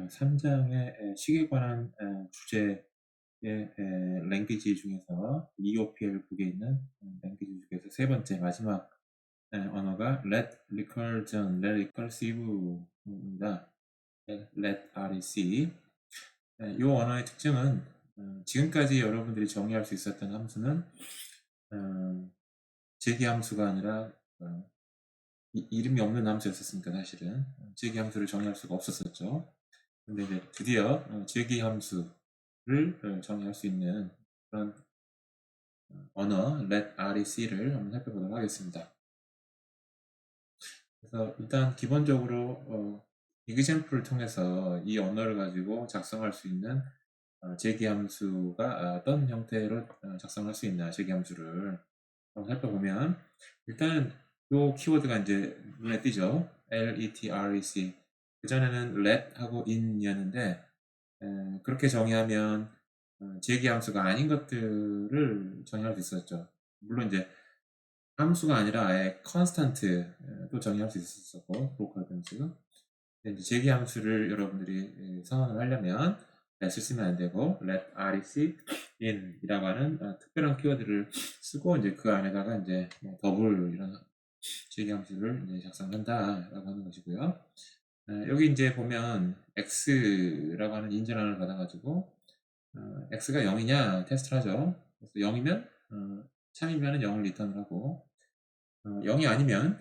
3장의 시계에 관한 주제의 랭귀지 중에서 EOPL 북에 있는 랭귀지 중에서 세 번째 마지막 언어가 Let Recursion, Let Recursive입니다. Let REC. 이 언어의 특징은 지금까지 여러분들이 정의할 수 있었던 함수는 제기 함수가 아니라 이름이 없는 함수였었으니까 사실은 제기 함수를 정의할 수가 없었었죠. 근데 이제 드디어 제기 함수를 정의할 수 있는 그런 언어 let REC를 한번 살펴보도록 하겠습니다. 그래서 일단 기본적으로 example을 통해서 이 언어를 가지고 작성할 수 있는 제기 함수가 어떤 형태로 작성할 수 있나, 제기 함수를 한번 살펴보면 일단 이 키워드가 이제 눈에 띄죠. LETREC. 그전에는 let하고 in이었는데 그렇게 정의하면 제기 함수가 아닌 것들을 정의할 수 있었죠. 물론 이제 함수가 아니라 아예 constant도 정의할 수 있었고, 로컬 변수. 이제 제기 함수를 여러분들이 선언을 하려면 let을 쓰면 안 되고 let rec in이라고 하는 특별한 키워드를 쓰고 이제 그 안에다가 이제 더블 이런 제기 함수를 이제 작성한다라고 하는 것이고요. 여기 이제 보면 x라고 하는 인질란을 받아가지고 x가 0이냐 테스트를 하죠. 그래서 0이면 참이면 0을 리턴을 하고 0이 아니면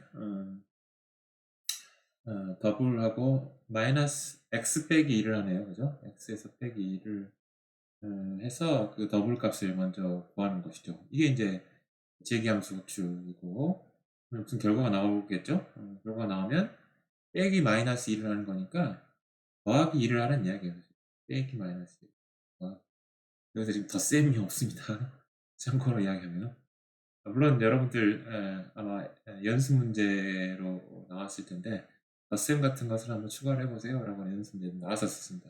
더블하고 마이너스 x 빼기 2를 하네요. 그죠? x에서 빼기 2를 해서 그 더블 값을 먼저 구하는 것이죠. 이게 이제 제기함수 호출이고 무슨 결과가 나오겠죠? 결과가 나오면 빼기 마이너스 2를 하는 거니까 더하기 2를 하는 이야기예요. 빼기 마이너스 2. 여기서 지금 덧셈이 없습니다. 참고로 이야기하면. 물론 여러분들 아마 연습 문제로 나왔을 텐데 덧셈 같은 것을 한번 추가를 해보세요 라고 하는 연습 문제도 나왔었습니다.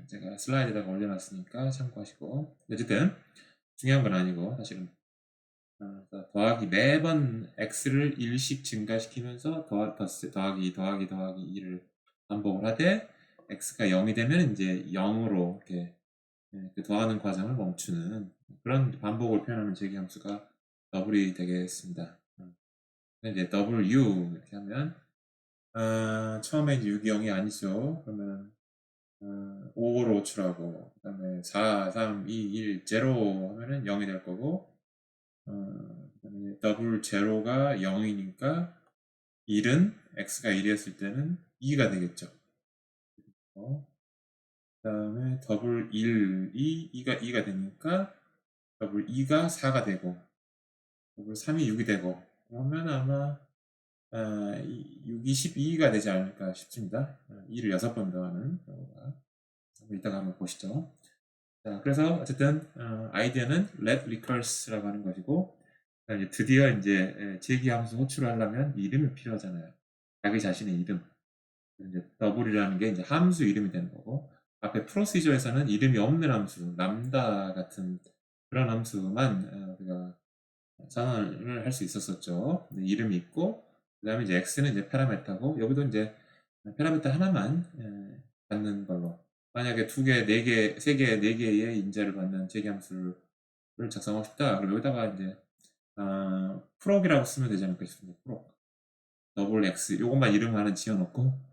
제가 슬라이드에다가 올려놨으니까 참고하시고, 어쨌든 중요한 건 아니고 사실은 더하기 매번 x를 1씩 증가시키면서 더하기 2를 반복을 하되 x가 0이 되면 이제 0으로 이렇게 그 더하는 과정을 멈추는 그런 반복을 표현하는 제기함수가 더블이 되겠습니다. 이제 W 이렇게 하면 처음에 이제 6이 0이 아니죠. 그러면 5로 호출하고 그 다음에 4, 3, 2, 1, 0 하면은 0이 될 거고 그다음에 더블 제로가 0이니까 1은 x가 1이었을 때는 2가 되겠죠. 그 다음에 더블 1이 2가 되니까 더블 2가 4가 되고 더블 3이 6이 되고 그러면 아마 6이 12가 되지 않을까 싶습니다. 2를 6번 더하는 경우가. 이따가 한번 보시죠. 자, 그래서 어쨌든 아이디어는 let recurse라고 하는 것이고 이제 드디어 이제 제기함수 호출을 하려면 이름이 필요하잖아요. 자기 자신의 이름. 이제 더블이라는 게 이제 함수 이름이 되는 거고 앞에 프로시저에서는 이름이 없는 함수, 람다 같은 그런 함수만 우리가 선언을 할 수 있었었죠. 이름이 있고 그 다음에 이제 x는 이제 파라메타고 여기도 이제 파라메타 하나만 받는 걸로. 만약에 2개, 4개, 3개, 4개의 인자를 받는 제기함수를 작성하고 싶다. 그럼 여기다가 이제 프록이라고 쓰면 되지 않을까 싶습니다. 프록. 더블 x 요것만 이름 하나 지어놓고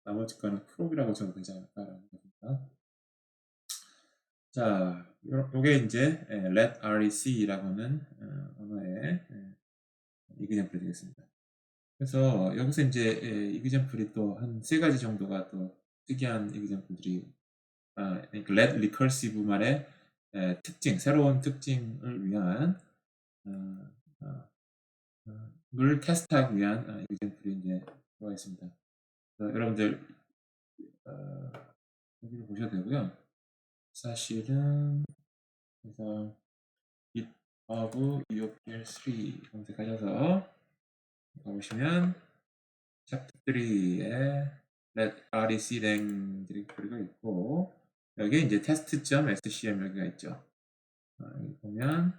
나머지 거는 프록이라고 적어도 되지 않을까라는 겁니다. 자, 요게 이제 let rec라고 하는 언어의 이그젠플이 되겠습니다. 그래서 여기서 이제 이그젠플이 또 한 3가지 정도가 또 특이한 이그젠플들이 그러니까 let recursive만의 특징, 새로운 특징을 위한 를 테스트하기 위한 이그젠플이 이제 들어가 있습니다. 여러분들 여기를 보셔도 되고요. 사실은 그래서 GitHub EOPL3 검색하셔서 가보시면 챕터 3에 let rec 랭 디렉토리가 있고 여기에 이제 test.scm 여기가 있죠. 여기 보면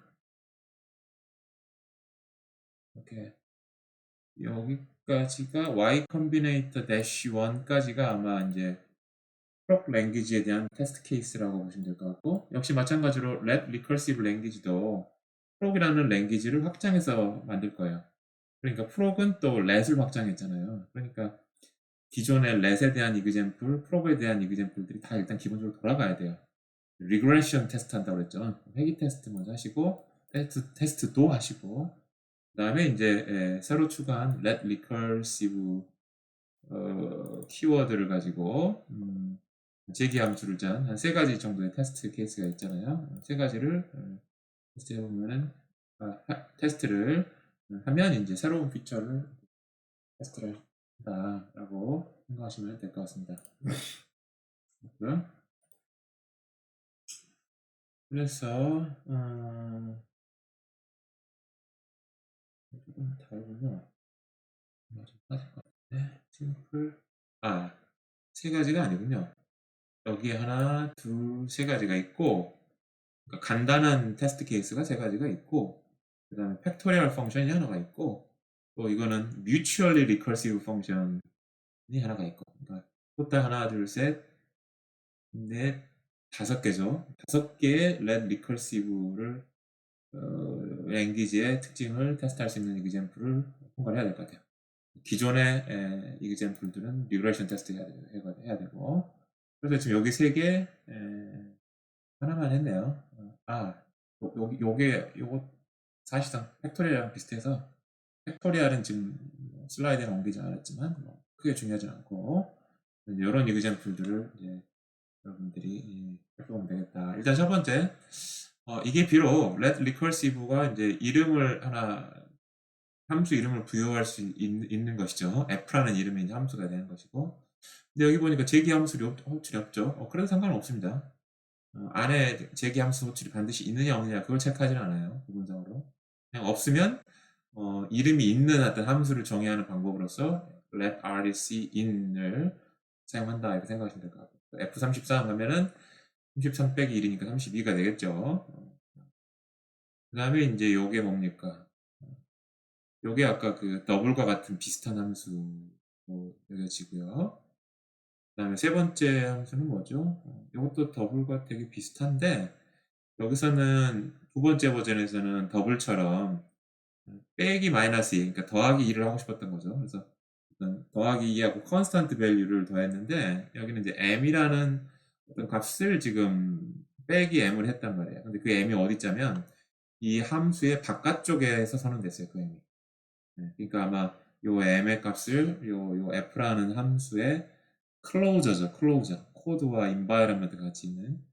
이렇게 여기 여기까지가 y combinator dash 1까지가 아마 이제 프롭 랭귀지에 대한 테스트 케이스라고 보시면 될 것 같고, 역시 마찬가지로 let recursive language도 프록이라는 랭귀지를 확장해서 만들 거예요. 그러니까 프록은 또 let을 확장했잖아요. 그러니까 기존의 let에 대한 이그젬플, 프록에 대한 이그젬플들이 다 일단 기본적으로 돌아가야 돼요. 리그레션 테스트 한다고 그랬죠. 회귀 테스트 먼저 하시고, 테스트도 하시고, 그 다음에 이제 새로 추가한 let recursive 키워드를 가지고 제기 함수를 짠 한 세 가지 정도의 테스트 케이스가 있잖아요. 세 가지를 테스트 해보면은 테스트를 하면 이제 새로운 피처를 테스트를 한다라고 생각하시면 될 것 같습니다. 그래서 조금 다르군요. 좀 빠질 것 같은데 심플 세 가지가 아니군요. 여기에 하나, 둘, 세 가지가 있고, 그러니까 간단한 테스트 케이스가 세 가지가 있고, 그 다음에 팩토리얼 펑션이 하나가 있고, 또 이거는 mutually recursive 펑션이 하나가 있고, 그러니까 토탈 하나, 둘, 셋, 넷, 다섯 개죠. 다섯 개의 let recursive를 랭귀지의 특징을 테스트할 수 있는 이그젬플을 통과를 해야 될 것 같아요. 기존의 이그젬플들은 리그레이션 테스트 해야 되고, 그래서 지금 여기 세 개 하나만 했네요. 요거 사실상 팩토리얼이랑 비슷해서, 팩토리얼은 지금 슬라이드에 옮기지 않았지만 크게 중요하지 않고, 이런 이그젬플들을 이제 여러분들이 살펴보면 되겠다. 일단 첫 번째, 이게 비록 let recursive가 이제 이름을 하나, 함수 이름을 부여할 수 있는 것이죠. f라는 이름이 이제 함수가 되는 것이고, 근데 여기 보니까 제기 함수 호출이 없죠. 그래도 상관은 없습니다. 안에 제기 함수 호출이 반드시 있느냐 없느냐 그걸 체크하지는 않아요. 부분적으로 그냥 없으면 이름이 있는 어떤 함수를 정의하는 방법으로서 let rec in을 사용한다 이렇게 생각하시면 될 것 같아요. f33 하면은 33 빼기 1이니까 32가 되겠죠. 그 다음에 이제 요게 뭡니까? 요게 아까 그 더블과 같은 비슷한 함수로 여겨지고요. 그 다음에 세 번째 함수는 뭐죠? 이것도 더블과 되게 비슷한데, 여기서는 두 번째 버전에서는 더블처럼 빼기 마이너스 2, 그러니까 더하기 2를 하고 싶었던 거죠. 그래서 더하기 2하고 컨스턴트 밸류를 더했는데, 여기는 이제 m이라는 어떤 값을 지금 빼기 m을 했단 말이에요. 근데 그 m이 어디 있자면 이 함수의 바깥쪽에서 선언됐어요. 그 m이. 그러니까 아마 요 m의 값을 요 f라는 함수의 클로저죠. 클로저. 코드와 인바이러먼트 같이 있는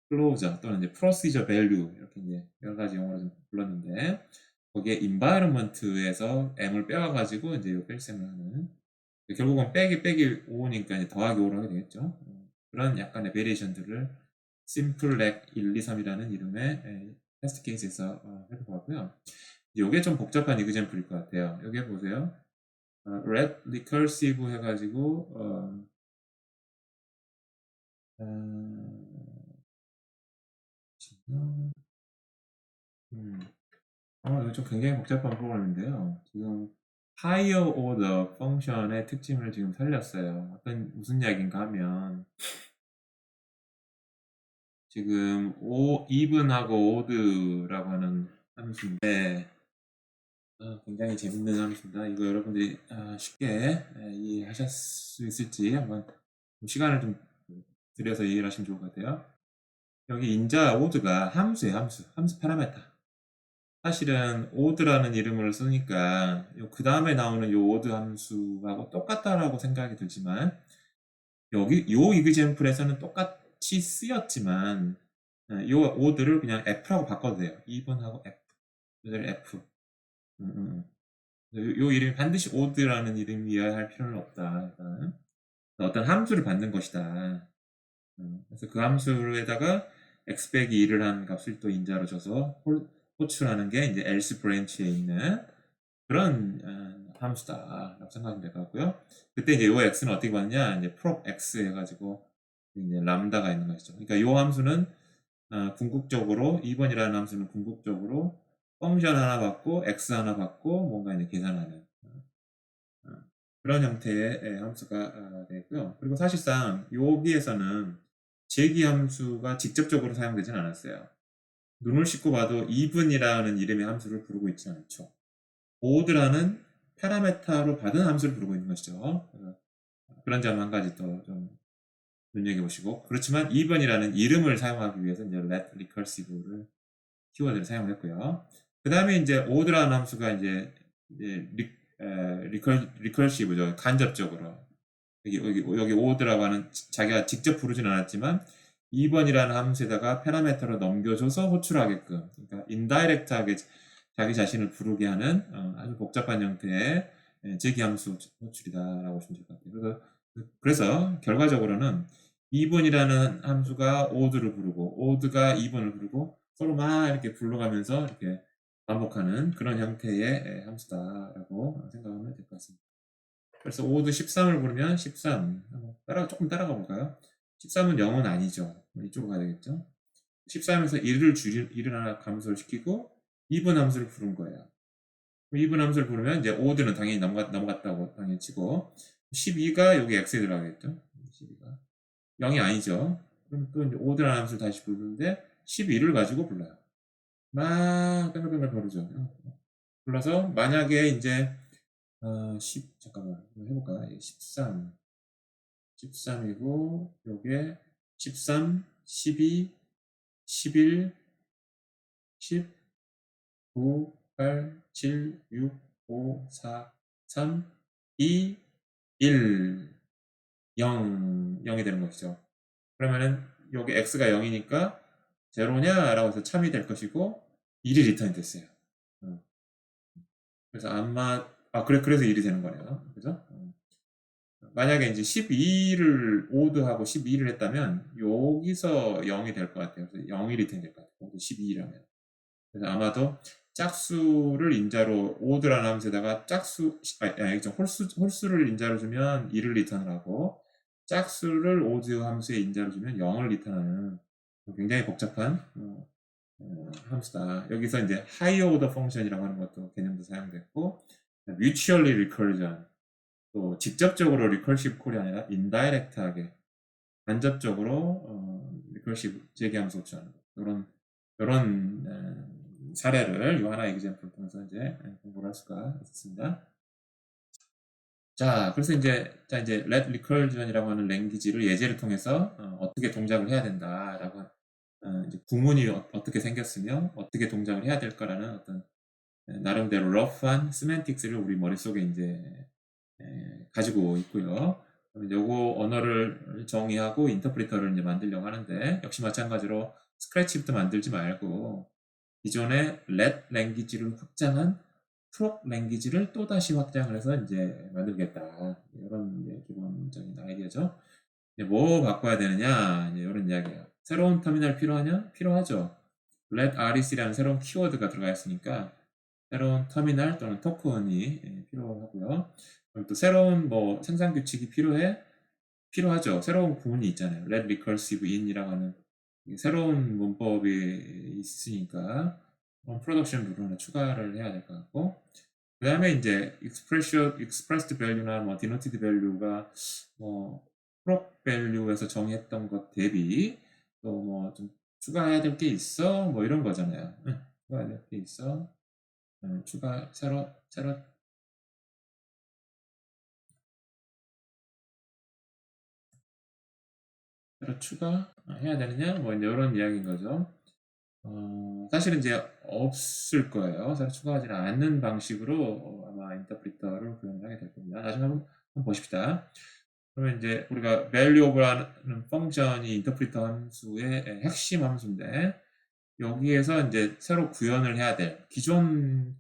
클로저 또는 이제 프로시저 밸류 이렇게 이제 여러 가지 용어로 좀 불렀는데, 거기에 environment에서 m을 빼와 가지고 이제 요 뺄셈을 하는, 결국은 빼기 5니까 이제 더하기 5로 하게 되겠죠. 그런 약간의 베리에이션들을 simplex 1, 2, 3이라는 이름의 테스트 케이스에서 해볼 것 같고요. 이게 좀 복잡한 이그젬플일 것 같아요. 여기 보세요. let recursive 해가지고 이거 좀 굉장히 복잡한 프로그램인데요. 지금 higher order 펑션의 특징을 지금 살렸어요. 무슨 이야기인가 하면, 지금 even하고 odd라고 하는 함수인데, 굉장히 재밌는 함수입니다. 이거 여러분들이 쉽게 이해하실 수 있을지 한번 시간을 좀 들여서 이해를 하시면 좋을 것 같아요. 여기 인자 odd가 함수예요. 함수 파라메타. 사실은 odd라는 이름을 쓰니까 그 다음에 나오는 요 odd 함수하고 똑같다라고 생각이 들지만, 여기 요 이그젬플에서는 똑같이 쓰였지만 요 odd를 그냥 f라고 바꿔도 돼요. 2번하고 f. 그대로 f. 요 이름이 반드시 odd라는 이름이어야 할 필요는 없다. 일단 어떤 함수를 받는 것이다. 그래서 그 함수에다가 x 빼기 2를 한 값을 또 인자로 줘서 호출하는 게 이제 else branch에 있는 그런 함수다라고 생각하면 될 것 같고요. 그때 이제 요 x는 어떻게 받냐? 이제 prop x 해가지고 이제 람다가 있는 것이죠. 그러니까 요 함수는 궁극적으로 2번이라는 함수는 궁극적으로 펑션 하나 받고 x 하나 받고 뭔가 이제 계산하는 그런 형태의 함수가 되고요. 그리고 사실상 여기에서는 제기 함수가 직접적으로 사용되진 않았어요. 눈을 씻고 봐도 even이라는 이름의 함수를 부르고 있지 않죠. odd라는 파라메타로 받은 함수를 부르고 있는 것이죠. 그런 점 한 가지 더 좀 눈여겨보시고, 그렇지만 even이라는 이름을 사용하기 위해서 이제 let recursive를 키워드를 사용했고요. 그 다음에 이제 odd라는 함수가 이제 recursive죠. 간접적으로 여기 odd라고 하는 자기가 직접 부르진 않았지만 2번이라는 함수에다가 파라메터로 넘겨줘서 호출하게끔, 그러니까 indirect하게 자기 자신을 부르게 하는 아주 복잡한 형태의 제기함수 호출이다라고 보시면 될 것 같아요. 그래서 결과적으로는 2번이라는 함수가 odd를 부르고 odd가 2번을 부르고 서로 막 이렇게 불러가면서 이렇게 반복하는 그런 형태의 함수다라고 생각하면 될 것 같습니다. 그래서 odd 13을 부르면 13 조금 따라가 볼까요? 13은 0은 아니죠. 이쪽으로 가야 되겠죠. 13에서 1을 하나 감소를 시키고 2분 함수를 부른 거예요. 2분 함수를 부르면 이제 odd는 당연히 넘어갔다고 당연히 치고 12가 여기 x에 들어가겠죠. 12가 0이 아니죠. 그럼 또 이제 odd라는 함수를 다시 부르는데 12를 가지고 불러요. 막 뺑글뺑글 거리죠. 불러서 만약에 이제 잠깐만 해볼까? 13이고 요게 13, 12, 11, 10, 9, 8, 7, 6, 5, 4, 3, 2, 1, 0, 0이 되는 것이죠. 그러면은 여기 x가 0이니까 제로냐? 라고 해서 참이 될 것이고 1이 리턴이 됐어요. 그래서 그래서 1이 되는 거네요. 그죠? 만약에 이제 12를 오드하고 12를 했다면 여기서 0이 될 것 같아요. 그래서 0이 리턴이 될 것 같아요. 오드 12라면. 그래서 아마도 짝수를 인자로 오드라는 함수에다가 홀수를 인자로 주면 1을 리턴을 하고 짝수를 오드 함수에 인자로 주면 0을 리턴하는 굉장히 복잡한 함수다. 여기서 이제 high order function이라고 하는 것도 개념도 사용됐고 mutually recursion 또 직접적으로 recursive 콜이 아니라 indirect하게 간접적으로 recursive 제기함수 호출하는 이런 사례를 이 하나의 example을 통해서 이제 공부를 할 수가 있습니다. 자, 그래서 이제 let recursion이라고 하는 랭귀지를 예제를 통해서 어떻게 동작을 해야 된다라고 이제 구문이 어떻게 생겼으며 어떻게 동작을 해야 될까라는 어떤 나름대로 러프한 세멘틱스를 우리 머릿속에 이제 가지고 있고요. 그러면 요거 언어를 정의하고 인터프리터를 이제 만들려고 하는데 역시 마찬가지로 스크래치부터 만들지 말고 기존의 let 랭귀지를 확장한 프롭 랭귀지를 또다시 확장을 해서 이제 만들겠다. 이런 이제 기본적인 아이디어죠. 이제 뭐 바꿔야 되느냐 이제 이런 이야기예요. 새로운 터미널 필요하냐? 필요하죠. let REC라는 새로운 키워드가 들어가 있으니까 새로운 터미널 또는 토큰이 필요하고요. 그럼 또 새로운 뭐 생산 규칙이 필요하죠. 새로운 구문이 있잖아요. let recursive in이라고 하는 새로운 문법이 있으니까 프로덕션 룰을 하나 추가를 해야 될 것 같고 그 다음에 이제 expressed value나 뭐 denoted value가 뭐 prop value에서 정의했던 것 대비 또 뭐 좀 추가해야 될 게 있어 뭐 이런 거잖아요. 추가해야 될 게 있어. 새로 추가해야 되느냐 뭐 이런 이야기인 거죠. 사실은 이제 없을 거예요. 새로 추가하지는 않는 방식으로 아마 인터프리터를 구현을 하게 될 겁니다. 나중에 한번 보십시다. 그러면 이제 우리가 value라는 펑션이 인터프리터 함수의 핵심 함수인데 여기에서 이제 새로 구현을 해야 될 기존의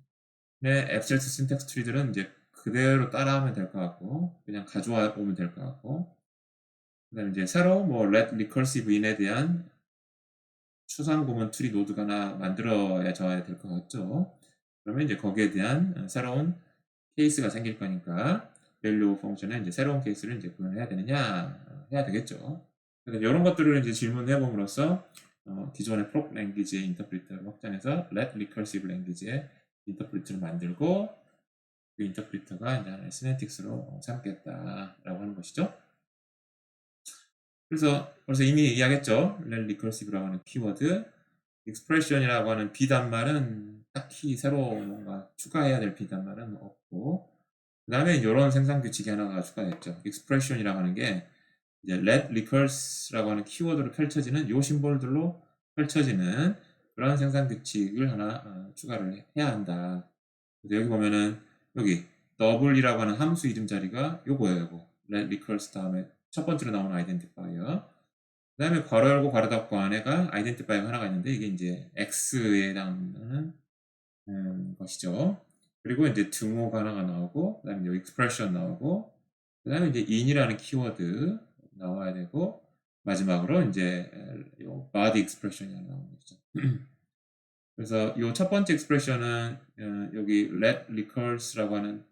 abstract syntax tree들은 이제 그대로 따라하면 될 것 같고 그냥 가져와 보면 될 것 같고 그다음에 이제 새로 뭐 let recursive in에 대한 추상 구문 트리 노드가 하나 만들어져야 될 것 같죠. 그러면 이제 거기에 대한 새로운 케이스가 생길 거니까 value 펑션에 이제 새로운 케이스를 이제 구현해야 되느냐 해야 되겠죠. 그래서 이런 것들을 이제 질문해 봄으로써 기존의 prop 랭귀지의 인터프리터를 확장해서 let recursive 랭귀지의 인터프리터를 만들고 그 인터프리터가 이제 하나의 시넨틱스로 삼겠다라고 하는 것이죠. 그래서 벌써 이미 이야기했죠. 리커시브라고 하는 키워드, expression이라고 하는 비단말은 딱히 새로 뭔가 추가해야 될 비단말은 없고, 그 다음에 이런 생산 규칙이 하나가 추가됐죠. expression이라고 하는 게 이제 let recurs라고 하는 키워드로 펼쳐지는 요 심볼들로 펼쳐지는 그런 생산 규칙을 하나 추가를 해야 한다. 그래서 여기 보면은 여기 double이라고 하는 함수 이름 자리가 요거예요. 요거 let recurse 다음에 첫 번째로 나오는 아이덴티파이어, 그 다음에 괄호 열고 괄호 닫고 안에가 아이덴티파이어가 하나가 있는데 이게 이제 x에 해당하는 것이죠. 그리고 이제 등호가 하나가 나오고, 그 다음에 여기 expression 나오고, 그 다음에 이제 in이라는 키워드 나와야 되고, 마지막으로 이제 요 body expression이 하나 나오는 거죠. 그래서 요 첫 번째 expression은 여기 let recurse라고 하는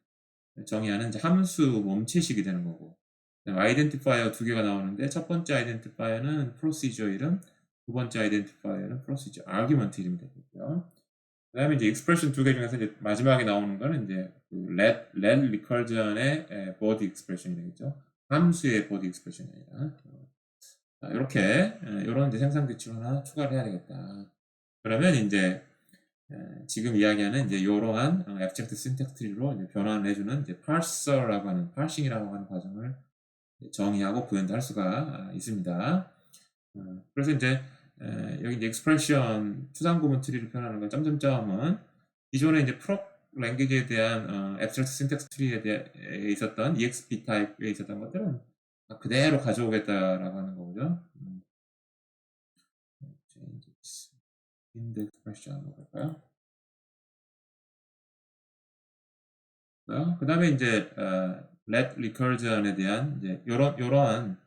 정의하는 이제 함수 몸체식이 되는 거고, 아이덴티파이어 두 개가 나오는데 첫 번째 아이덴티파이어는 프로시저 이름, 두 번째 아이덴티파이어는 프로시저 아규먼트 이름이 되겠고요. 그 다음에 이제 익스프레션 두 개 중에서 이제 마지막에 나오는 거는 이제 그 let recursion의 body expression이 되겠죠. 함수의 body expression이 아니라. 이렇게 이런 이제 생산 규칙을 하나 추가를 해야 되겠다. 그러면 이제 지금 이야기하는 이제 이러한 abstract syntax tree로 이제 변환을 해주는 이제 parser라고 하는 parsing이라고 하는 과정을 정의하고 구현도 할 수가 있습니다. 그래서 이제 여기 이제 expression 추상 구문 트리를 표현하는 건 점점점은 기존에 이제 프로 랭귀지에 대한 abstract syntax tree에 대해 있었던 exp 타입에 있었던 것들은 그대로 가져오겠다라고 하는 거죠. changes in the expression 한번 볼까요? 그 다음에 이제 let recursion에 대한 이제 이러한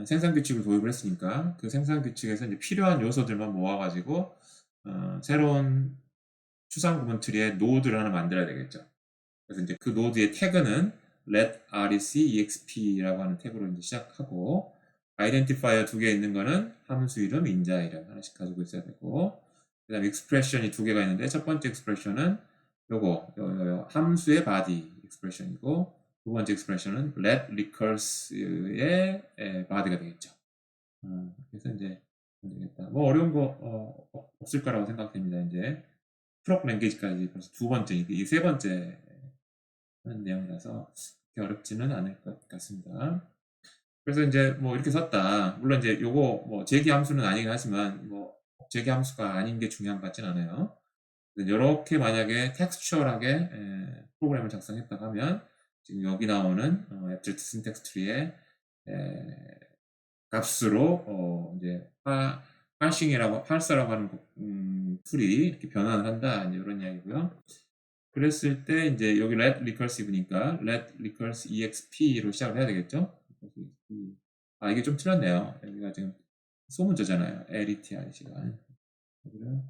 생산 규칙을 도입을 했으니까 그 생산 규칙에서 이제 필요한 요소들만 모아가지고 새로운 추상 구문 트리의 노드를 하나 만들어야 되겠죠. 그래서 이제 그 노드의 태그는 let rec exp라고 하는 태그로 이제 시작하고, 아이덴티파이어 두 개 있는 거는 함수 이름, 인자 이름 하나씩 가지고 있어야 되고, 그 다음에 expression이 두 개가 있는데 첫 번째 expression은 요거 함수의 body expression이고, 두 번째 expression은 let recurse의 body가 되겠죠. 그래서 이제 되겠다. 뭐 어려운 거 없을 거라고 생각됩니다. 이제 프로 랭귀지까지 벌써 두 번째, 이 세 번째 하는 내용이라서 그렇게 어렵지는 않을 것 같습니다. 그래서 이제 뭐 이렇게 썼다. 물론 이제 요거 뭐 제기 함수는 아니긴 하지만 뭐 제기 함수가 아닌 게 중요한 것 같진 않아요. 이렇게 만약에 텍스처얼하게 프로그램을 작성했다고 하면 지금 여기 나오는 abstract syntax tree의 값으로 이제 parser라고 하는 툴이 이렇게 변환을 한다, 이런 이야기고요. 그랬을 때 이제 여기 let recursive니까 let recurse exp로 시작을 해야 되겠죠. 이게 좀 틀렸네요. 여기가 지금 소문자잖아요. letr 시간. 여기는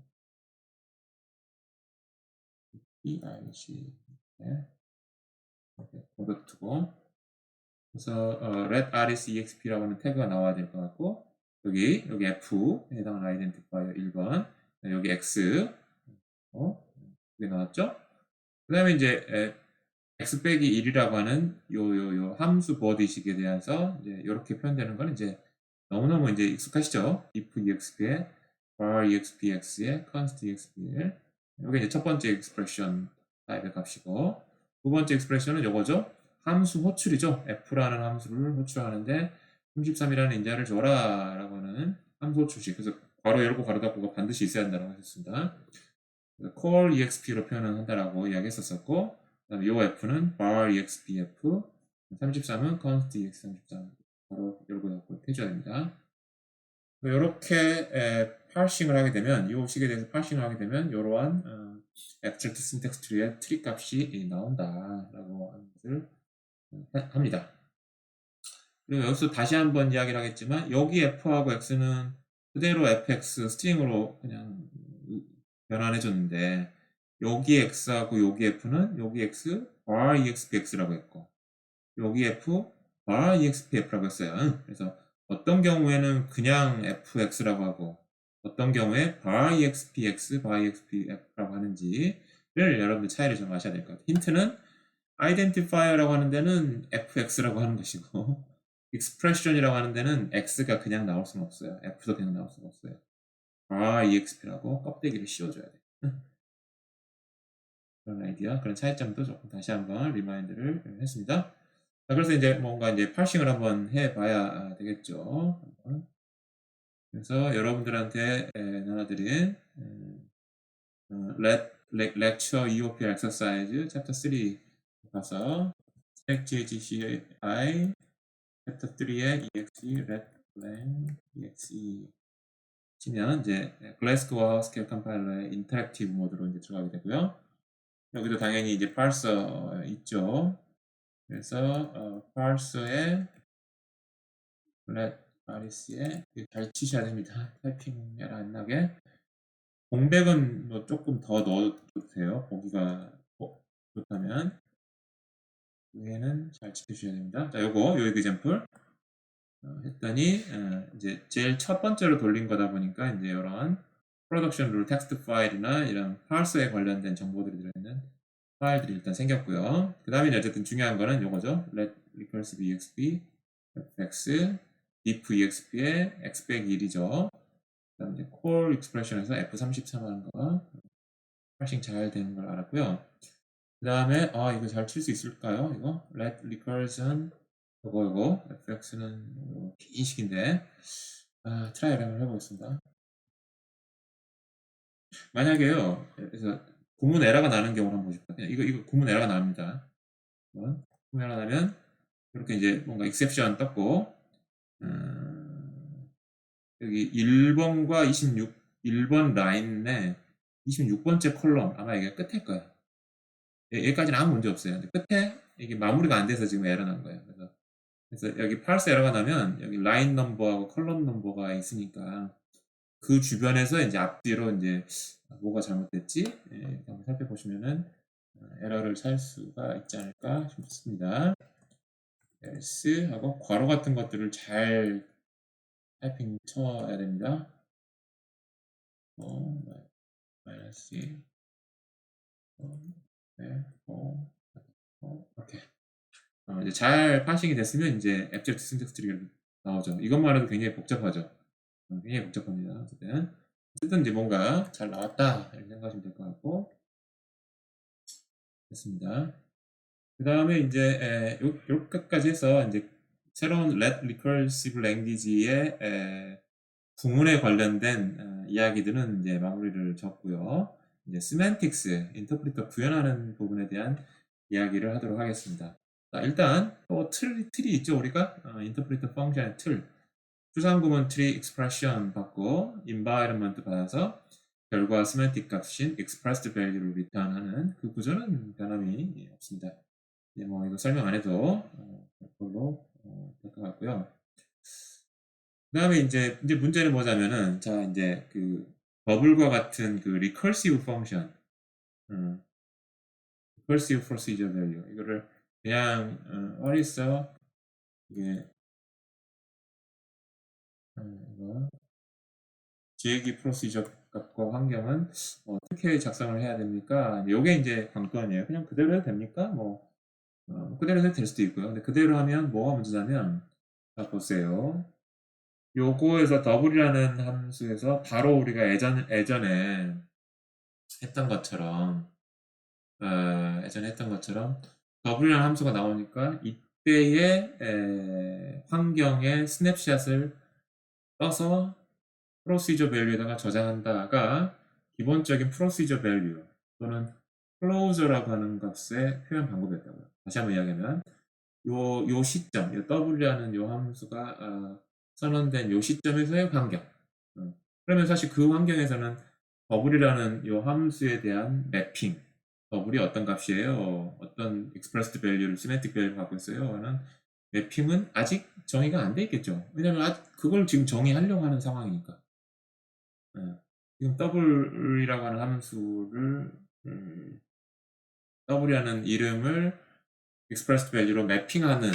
erc 네. 이렇게 프로덕트고, 그래서 let rec exp라고 하는 태그가 나와야 될 것 같고, 여기 F에 해당하는 아이덴티파이어 1번, 여기 X, 이게 나왔죠? 그 다음에 이제 X 빼기 1이라고 하는 요 함수 버디식에 대해서 이제 이렇게 표현되는 거는 이제 너무너무 이제 익숙하시죠? if exp에 var expx에 const expl, 이게 이제 첫 번째 expression 타입의 값이고, 두 번째 expression은 요거죠? 함수 호출이죠. f라는 함수를 호출하는데 33이라는 인자를 줘라 라고 하는 함수 호출식. 그래서 괄호 열고 괄호 닫고가 반드시 있어야 한다고 했습니다. call exp로 표현을 한다라고 이야기했었고, 그다음에 요 f는 var expf, 33은 const ex33 바로 열고 닫고 해줘야 됩니다. 이렇게 파싱을 하게 되면, 이 식에 대해서 파싱을 하게 되면 이러한 abstract syntax tree의 트리 값이 나온다라고 하는 것을 합니다. 그리고 여기서 다시 한번 이야기를 하겠지만 여기 f하고 x는 그대로 fx 스트링으로 그냥 변환해 줬는데, 여기 x하고 여기 f는 여기 x var expx라고 했고, 여기 f var expf라고 했어요. 그래서 어떤 경우에는 그냥 fx라고 하고 어떤 경우에 var expx, var expf라고 하는지를 여러분들 차이를 좀 아셔야 될 것 같아요. 힌트는 identifier라고 하는 데는 fx라고 하는 것이고 expression이라고 하는 데는 x가 그냥 나올 수는 없어요. f도 그냥 나올 수가 없어요. exp라고 껍데기를 씌워줘야 돼. 그런 아이디어, 그런 차이점도 조금 다시 한번 리마인드를 했습니다. 자, 그래서 이제 뭔가 이제 파싱을 한번 해봐야 되겠죠. 그래서 여러분들한테 나눠드린 lecture EOP exercise chapter 3 가서 stack.jgci chapter 3의 exe let lang exe 치면 이제 글래스고와 스케일 컴파일러의 인터랙티브 모드로 이제 들어가게 되고요. 여기도 당연히 이제 parser 있죠. 그래서 parser에 let REC에 잘 치셔야 됩니다. 타이핑 에러 안 나게. 공백은 뭐 조금 더 넣어도 돼요. 보기가 좋다면. 위에는 잘 지켜주셔야 됩니다. 자, 요거 요 example 했더니 이제 제일 첫 번째로 돌린 거다 보니까 이제 이런 프로덕션 룰 텍스트 파일이나 이런 parse에 관련된 정보들이 들어있는 파일들이 일단 생겼고요. 그 다음에 어쨌든 중요한 거는 요거죠. let recursive exp fx diff exp의 x100 1이죠. 그 다음에 이제 call expression에서 f33 하는 거 파싱 잘 되는 걸 알았고요. 그 다음에 이거 잘 칠 수 있을까요? 이거 let recursion 이거 fx는 긴 식인데 트라이를 한번 해보겠습니다. 만약에요, 그래서 구문 에러가 나는 경우를 한번 보실까요? 이거 구문 에러가 납니다. 구문 에러가 나면 이렇게 이제 뭔가 exception 떴고 여기 1번과 1번 라인에 26번째 컬럼 아마 이게 끝일 거예요. 여기까지는 아무 문제 없어요. 근데 끝에 이게 마무리가 안 돼서 지금 에러 난 거예요. 그래서 여기 parse 에러가 나면 여기 라인 넘버하고 컬럼 넘버가 있으니까 그 주변에서 이제 앞뒤로 이제 뭐가 잘못됐지 한번 살펴보시면은 에러를 살 수가 있지 않을까 싶습니다. else 하고 괄호 같은 것들을 잘 타이핑 쳐야 됩니다. 마이너스 이렇게 이제 잘 파싱이 됐으면 이제 abstract syntax tree가 나오죠. 이것만 해도 굉장히 복잡하죠. 굉장히 복잡합니다. 어쨌든 이제 뭔가 잘 나왔다 이렇게 생각하시면 될 것 같고 됐습니다. 그 다음에 이제 여기까지 해서 이제 새로운 let recursive language의 구문에 관련된 이야기들은 이제 마무리를 졌고요. 이제 semantics, 인터프리터 구현하는 부분에 대한 이야기를 하도록 하겠습니다. 자, 일단 또 틀이 있죠. 우리가 인터프리터 펑션의 틀 추상구문 트리 expression 받고 environment 받아서 결과 semantic 값인 expressed value를 return하는 그 구조는 변함이 없습니다. 이제 뭐 이거 설명 안 해도 그걸로 될 것 같고요. 그 다음에 이제 문제는 뭐냐면은 자 이제 그 버블과 같은 그 recursive function recursive procedure value 이거를 그냥 어디서 이게 이거 기획이 프로시저 값과 환경은 어떻게 작성을 해야 됩니까? 이게 이제 관건이에요. 그냥 그대로 해도 됩니까? 뭐 그대로 해도 될 수도 있고요. 근데 그대로 하면 뭐가 문제냐면 자 보세요. 요거에서 더블이라는 함수에서 바로 우리가 예전에 했던 것처럼 예전에 했던 것처럼 더블이라는 함수가 나오니까 이때의 환경의 스냅샷을 떠서 프로시저 밸류에다가 저장한다가 기본적인 프로시저 밸류 또는 close라고 하는 값의 표현 방법이었다고요. 다시 한번 이야기하면 요 시점, 요 w라는 요 함수가 선언된 요 시점에서의 환경. 그러면 사실 그 환경에서는 버블이라는 요 함수에 대한 매핑, 버블이 어떤 값이에요? 어떤 expressed value를 semantic value를 갖고 있어요? 하는 매핑은 아직 정의가 안 돼 있겠죠. 왜냐면 아직 그걸 지금 정의하려고 하는 상황이니까. 지금 더블이라고 하는 함수를 더블이라는 이름을 expressed value로 매핑하는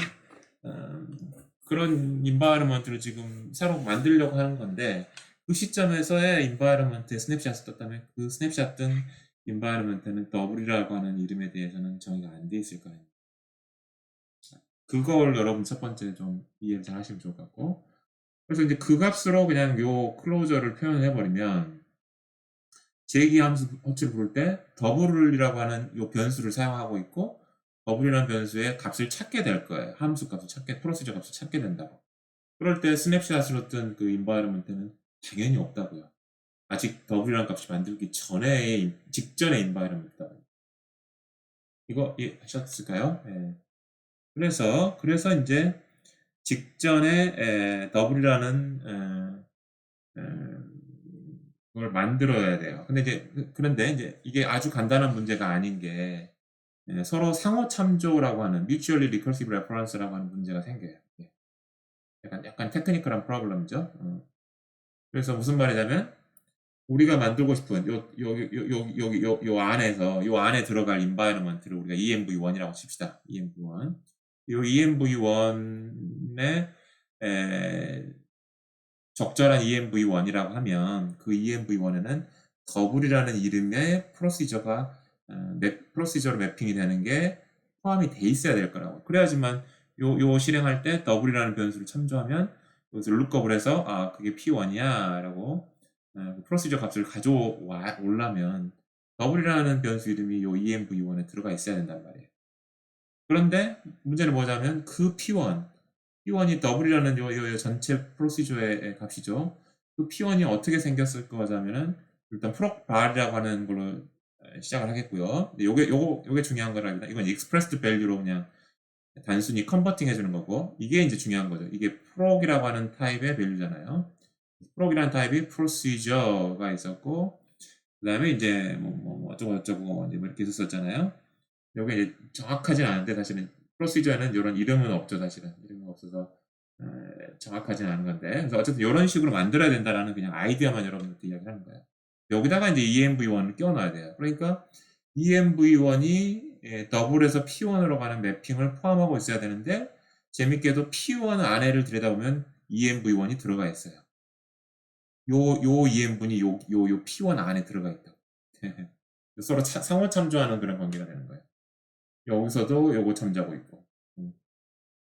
그런 environment를 지금 새로 만들려고 하는 건데 그 시점에서의 environment의 스냅샷을 떴다면 그 스냅샷은 environment는 더블이라고 하는 이름에 대해서는 정의가 안 돼 있을 거예요. 그걸 여러분 첫 번째 좀 이해를 잘 하시면 좋을 것 같고, 그래서 이제 그 값으로 그냥 요 클로저를 표현해 버리면 제기함수 호치를 부를 때 더블이라고 하는 요 변수를 사용하고 있고, 더블이라는 변수의 값을 찾게 될 거예요. 함수 값을 찾게, 프로시저 값을 찾게 된다고. 그럴 때 스냅샷으로 뜬 그 environment는 당연히 없다고요. 아직 더블이라는 값이 만들기 전에, 직전에 environment다. 이거 이해하셨을까요? 예. 그래서 이제 직전에 더블이라는 걸 만들어야 돼요. 근데 이제 그런데 이제 이게 아주 간단한 문제가 아닌 게 서로 상호 참조라고 하는 mutually recursive reference라고 하는 문제가 생겨요. 예. 약간 테크니컬한 프로블럼이죠. 그래서 무슨 말이냐면 우리가 만들고 싶은 요 안에서 요 안에 들어갈 environment를 우리가 env1이라고 칩시다. env1. 요 env1의 적절한 env1이라고 하면 그 env1에는 더블이라는 이름의 프로시저가 프로시저로 매핑이 되는 게 포함이 돼 있어야 될 거라고. 그래야지만 요 실행할 때 더블이라는 변수를 참조하면 여기서 룩업을 해서 아 그게 p1이야 라고 프로시저 값을 가져와 오려면 더블이라는 변수 이름이 요 env1에 들어가 있어야 된단 말이에요. 그런데 문제는 뭐냐면 그 P1이 더블이라는 요 전체 프로시저의 값이죠. 그 P1이 어떻게 생겼을 거냐면은 일단 프로발이라고 하는 걸로 시작을 하겠고요. 근데 요게 중요한 거랍니다. 이건 expressed value로 그냥 단순히 컨버팅 해주는 거고, 이게 이제 중요한 거죠. 이게 프로이라고 하는 타입의 밸류잖아요. 프로이라는 타입이 프로시저가 있었고, 그 다음에 이제 뭐 어쩌고 이제 뭐 이렇게 있었잖아요. 요게 이제 정확하진 않은데 사실은 프로시저에는 이런 이름은 없죠. 사실은 이름은 없어서 정확하진 않은 건데, 그래서 어쨌든 이런 식으로 만들어야 된다라는 그냥 아이디어만 여러분들한테 이야기를 하는 거예요. 여기다가 이제 env1을 끼워넣어야 돼요. 그러니까 env1이 더블에서 p1으로 가는 매핑을 포함하고 있어야 되는데, 재밌게도 p1 안에를 들여다보면 env1이 들어가 있어요. 요 env이 요 p1 안에 들어가 있다. 서로 상호 참조하는 그런 관계가 되는 거예요. 여기서도 요거 참조하고 있고,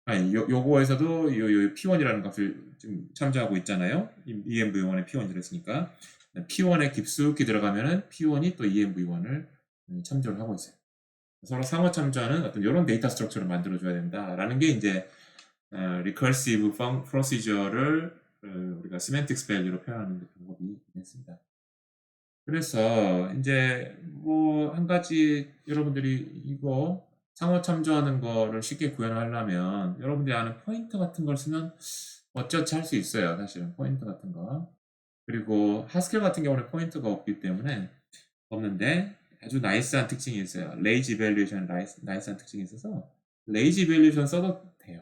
아니 요거에서도 요 P1이라는 값을 지금 참조하고 있잖아요. env1에 P1이 들었으니까 P1에 깊숙이 들어가면은 P1이 또 env1을 참조를 하고 있어요. 서로 상호 참조하는 어떤 이런 데이터 스트럭처를 만들어줘야 된다라는 게 이제 recursive procedure를 우리가 semantics value로 표현하는 방법이 됐습니다. 그래서 이제 뭐 한 가지 여러분들이 이거 상호 참조하는 거를 쉽게 구현하려면 여러분들이 아는 포인터 같은 걸 쓰면 어찌어찌 할 수 있어요. 사실은 포인터 같은 거. 그리고 하스켈 같은 경우는 포인터가 없기 때문에 없는데 아주 나이스한 특징이 있어요. 레이지 이밸류에이션 나이스한 특징이 있어서 레이지 이밸류에이션 써도 돼요.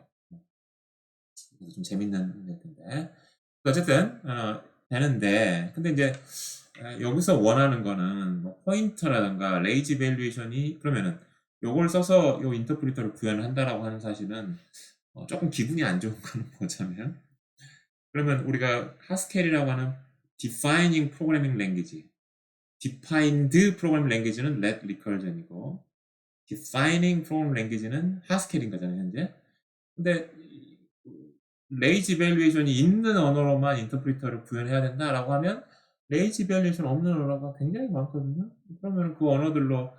그래서 좀 재밌는 멘트인데 어쨌든 되는데 근데 이제 여기서 원하는 거는 뭐 포인터라든가 레이지 밸류에이션이 그러면은 요걸 써서 요 인터프리터를 구현을 한다라고 하는 사실은 조금 기분이 안 좋은 거는 뭐냐면 그러면 우리가 하스켈이라고 하는 defining programming language, defined programming language는 let recursion이고 defining programming language는 하스켈인 거잖아요 현재. 근데 레이지 밸류에이션이 있는 언어로만 인터프리터를 구현해야 된다라고 하면 레이지 밸류에이션 없는 언어가 굉장히 많거든요. 그러면 그 언어들로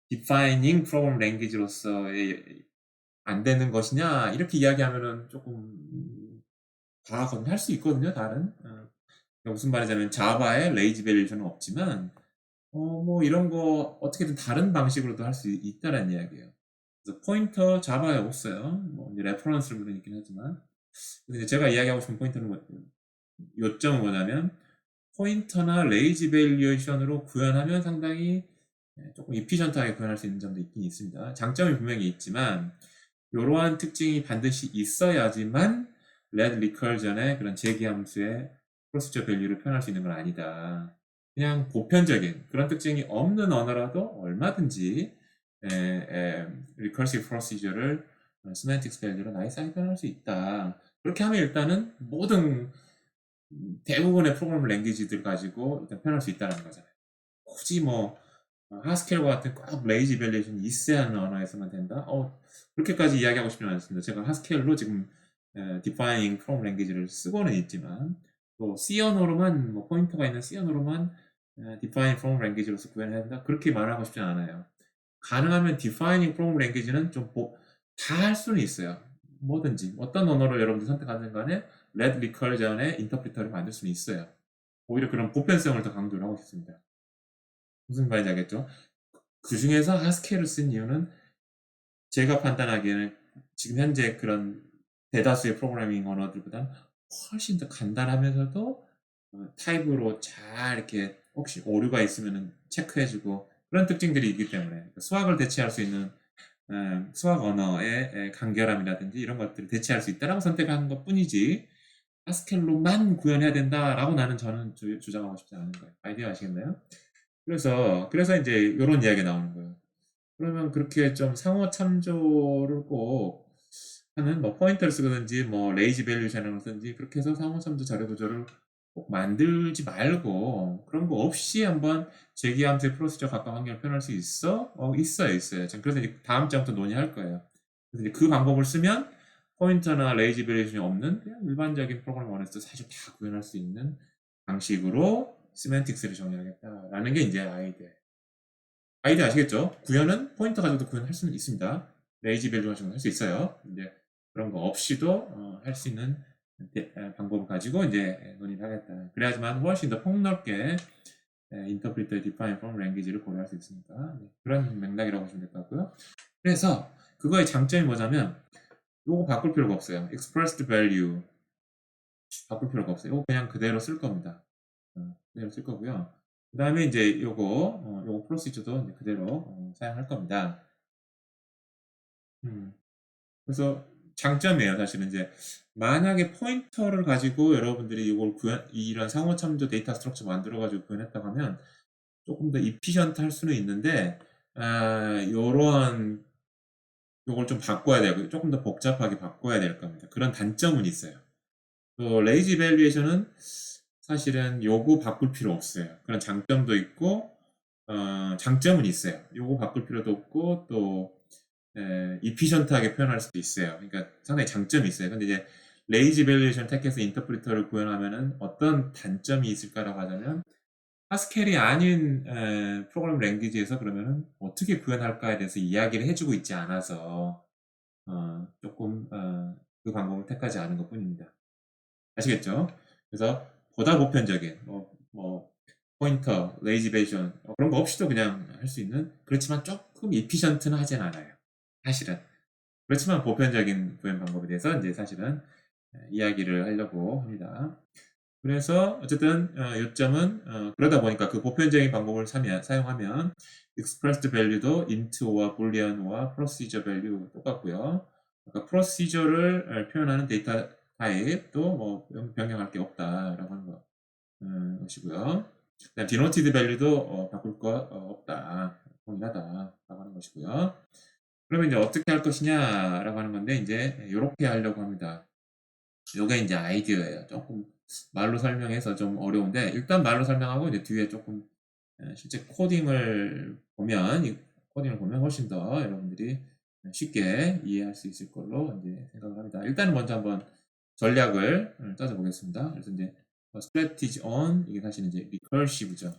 defining program language로서의 안 되는 것이냐 이렇게 이야기하면은 조금 과거는 할 수 있거든요. 다른 무슨 말이냐면 자바에 레이지 밸류에이션은 없지만 뭐 이런 거 어떻게든 다른 방식으로도 할 수 있다는 이야기예요. 그래서 포인터 자바에 없어요. 뭐 이제 레퍼런스를 물론 있긴 하지만 근데 제가 이야기하고 싶은 포인트는 요점은 뭐냐면 포인터나 레이지 밸류에이션으로 구현하면 상당히 조금 이피션트하게 구현할 수 있는 점도 있긴 있습니다. 장점이 분명히 있지만 이러한 특징이 반드시 있어야지만 let recursion의 그런 재기함수의 프로시저 밸류를 표현할 수 있는 건 아니다. 그냥 보편적인 그런 특징이 없는 언어라도 얼마든지 recursive procedure를 semantics value로 나이스하게 표현할 수 있다. 그렇게 하면 일단은 모든 대부분의 프로그래밍 랭귀지들 가지고 일단 표현할 수 있다는 거잖아요. 굳이 뭐 하스켈과 같은 꼭 레이지 이밸리에이션이 있어야 하는 언어에서만 된다? 그렇게까지 이야기하고 싶지는 않습니다. 제가 하스켈로 지금 defining from language를 쓰고는 있지만 또 C 언어로만 뭐 포인터가 있는 C 언어로만 define from language로서 구현해야 된다? 그렇게 말하고 싶지는 않아요. 가능하면 defining from language는 좀 다 할 수는 있어요. 뭐든지 어떤 언어를 여러분들 선택하든 간에 let recursion의 인터프리터를 만들 수는 있어요. 오히려 그런 보편성을 더 강조를 하고 싶습니다. 무슨 말인지 알겠죠? 그 중에서 하스켈을 쓴 이유는 제가 판단하기에는 지금 현재 그런 대다수의 프로그래밍 언어들보다 훨씬 더 간단하면서도 타입으로 잘 이렇게 혹시 오류가 있으면 체크해주고 그런 특징들이 있기 때문에 수학을 대체할 수 있는 수학 언어의 간결함이라든지 이런 것들을 대체할 수 있다라고 선택한 것 뿐이지 하스켈로만 구현해야 된다라고 저는 주장하고 싶지 않은 거예요. 아이디어 아시겠나요? 그래서 이제 이런 이야기가 나오는 거예요. 그러면 그렇게 좀 상호 참조를 꼭 하는 뭐 포인터를 쓰든지 뭐 레이지 밸류 샤널을 쓰든지 그렇게 해서 상호 참조 자료 구조를 꼭 만들지 말고 그런 거 없이 한번 제기함수의 프로시저 가까운 환경을 표현할 수 있어? 있어요. 지금 그래서 이제 다음 장부터 논의할 거예요. 그래서 이제 그 방법을 쓰면 포인터나 레이지 밸류션이 없는 그냥 일반적인 프로그램 원에서 사실 다 구현할 수 있는 방식으로 시멘틱스를 정리하겠다라는 게 이제 아이디어 아시겠죠? 구현은 포인터 가지고도 구현할 수는 있습니다. 레이지 밸류 가지고 할 수 있어요. 이제 그런 거 없이도 할 수 있는 방법을 가지고 이제 논의를 하겠다. 그래야지만 훨씬 더 폭넓게 인터프리터 디파인 프롬 랭귀지를 고려할 수 있으니까 그런 맥락이라고 보시면 될 것 같고요. 그래서 그거의 장점이 뭐냐면 요거 바꿀 필요가 없어요. expressed value 바꿀 필요가 없어요. 요거 그냥 그대로 쓸 겁니다. 그대로 쓸 거고요. 그 다음에 이제 요거 프로시저도 이제 그대로 사용할 겁니다. 그래서 장점이에요. 사실은 이제 만약에 포인터를 가지고 여러분들이 이런 상호 참조 데이터 스트럭처 만들어 가지고 구현했다고 하면 조금 더 이피션트 할 수는 있는데 요걸 좀 바꿔야 되고 조금 더 복잡하게 바꿔야 될 겁니다. 그런 단점은 있어요. 또 레이지 이밸리에이션은 사실은 요거 바꿀 필요 없어요. 그런 장점도 있고 장점은 있어요. 요거 바꿀 필요도 없고 또 이피션트하게 표현할 수도 있어요. 그러니까 상당히 장점이 있어요. 근데 이제 레이지 이밸리에이션 택해서 인터프리터를 구현하면은 어떤 단점이 있을까라고 하자면 하스켈이 아닌 프로그램 랭귀지에서 그러면은 어떻게 구현할까에 대해서 이야기를 해주고 있지 않아서 조금 그 방법을 택하지 않은 것 뿐입니다. 아시겠죠? 그래서 보다 보편적인 포인터, 레이지베이션 그런 거 없이도 그냥 할 수 있는 그렇지만 조금 이피션트는 하진 않아요. 사실은 그렇지만 보편적인 구현 방법에 대해서 이제 사실은 이야기를 하려고 합니다. 그래서 어쨌든 요점은 그러다 보니까 그 보편적인 방법을 사용하면 expressed value도 int와 boolean과 procedure value 똑같고요. 그러니까 procedure를 표현하는 데이터 타입도 뭐 변경할 게 없다라고 하는 것이고요. 그다음 denoted value도 바꿀 거 없다, 동일하다라고 하는 것이고요. 그러면 이제 어떻게 할 것이냐라고 하는 건데 이제 이렇게 하려고 합니다. 요게 이제 아이디어예요. 조금 말로 설명해서 좀 어려운데 일단 말로 설명하고 이제 뒤에 조금 실제 코딩을 보면 훨씬 더 여러분들이 쉽게 이해할 수 있을 걸로 이제 생각을 합니다. 일단은 먼저 한번 전략을 짜져보겠습니다. 그래서 이제 strategy on 이게 사실 이제 recursive죠.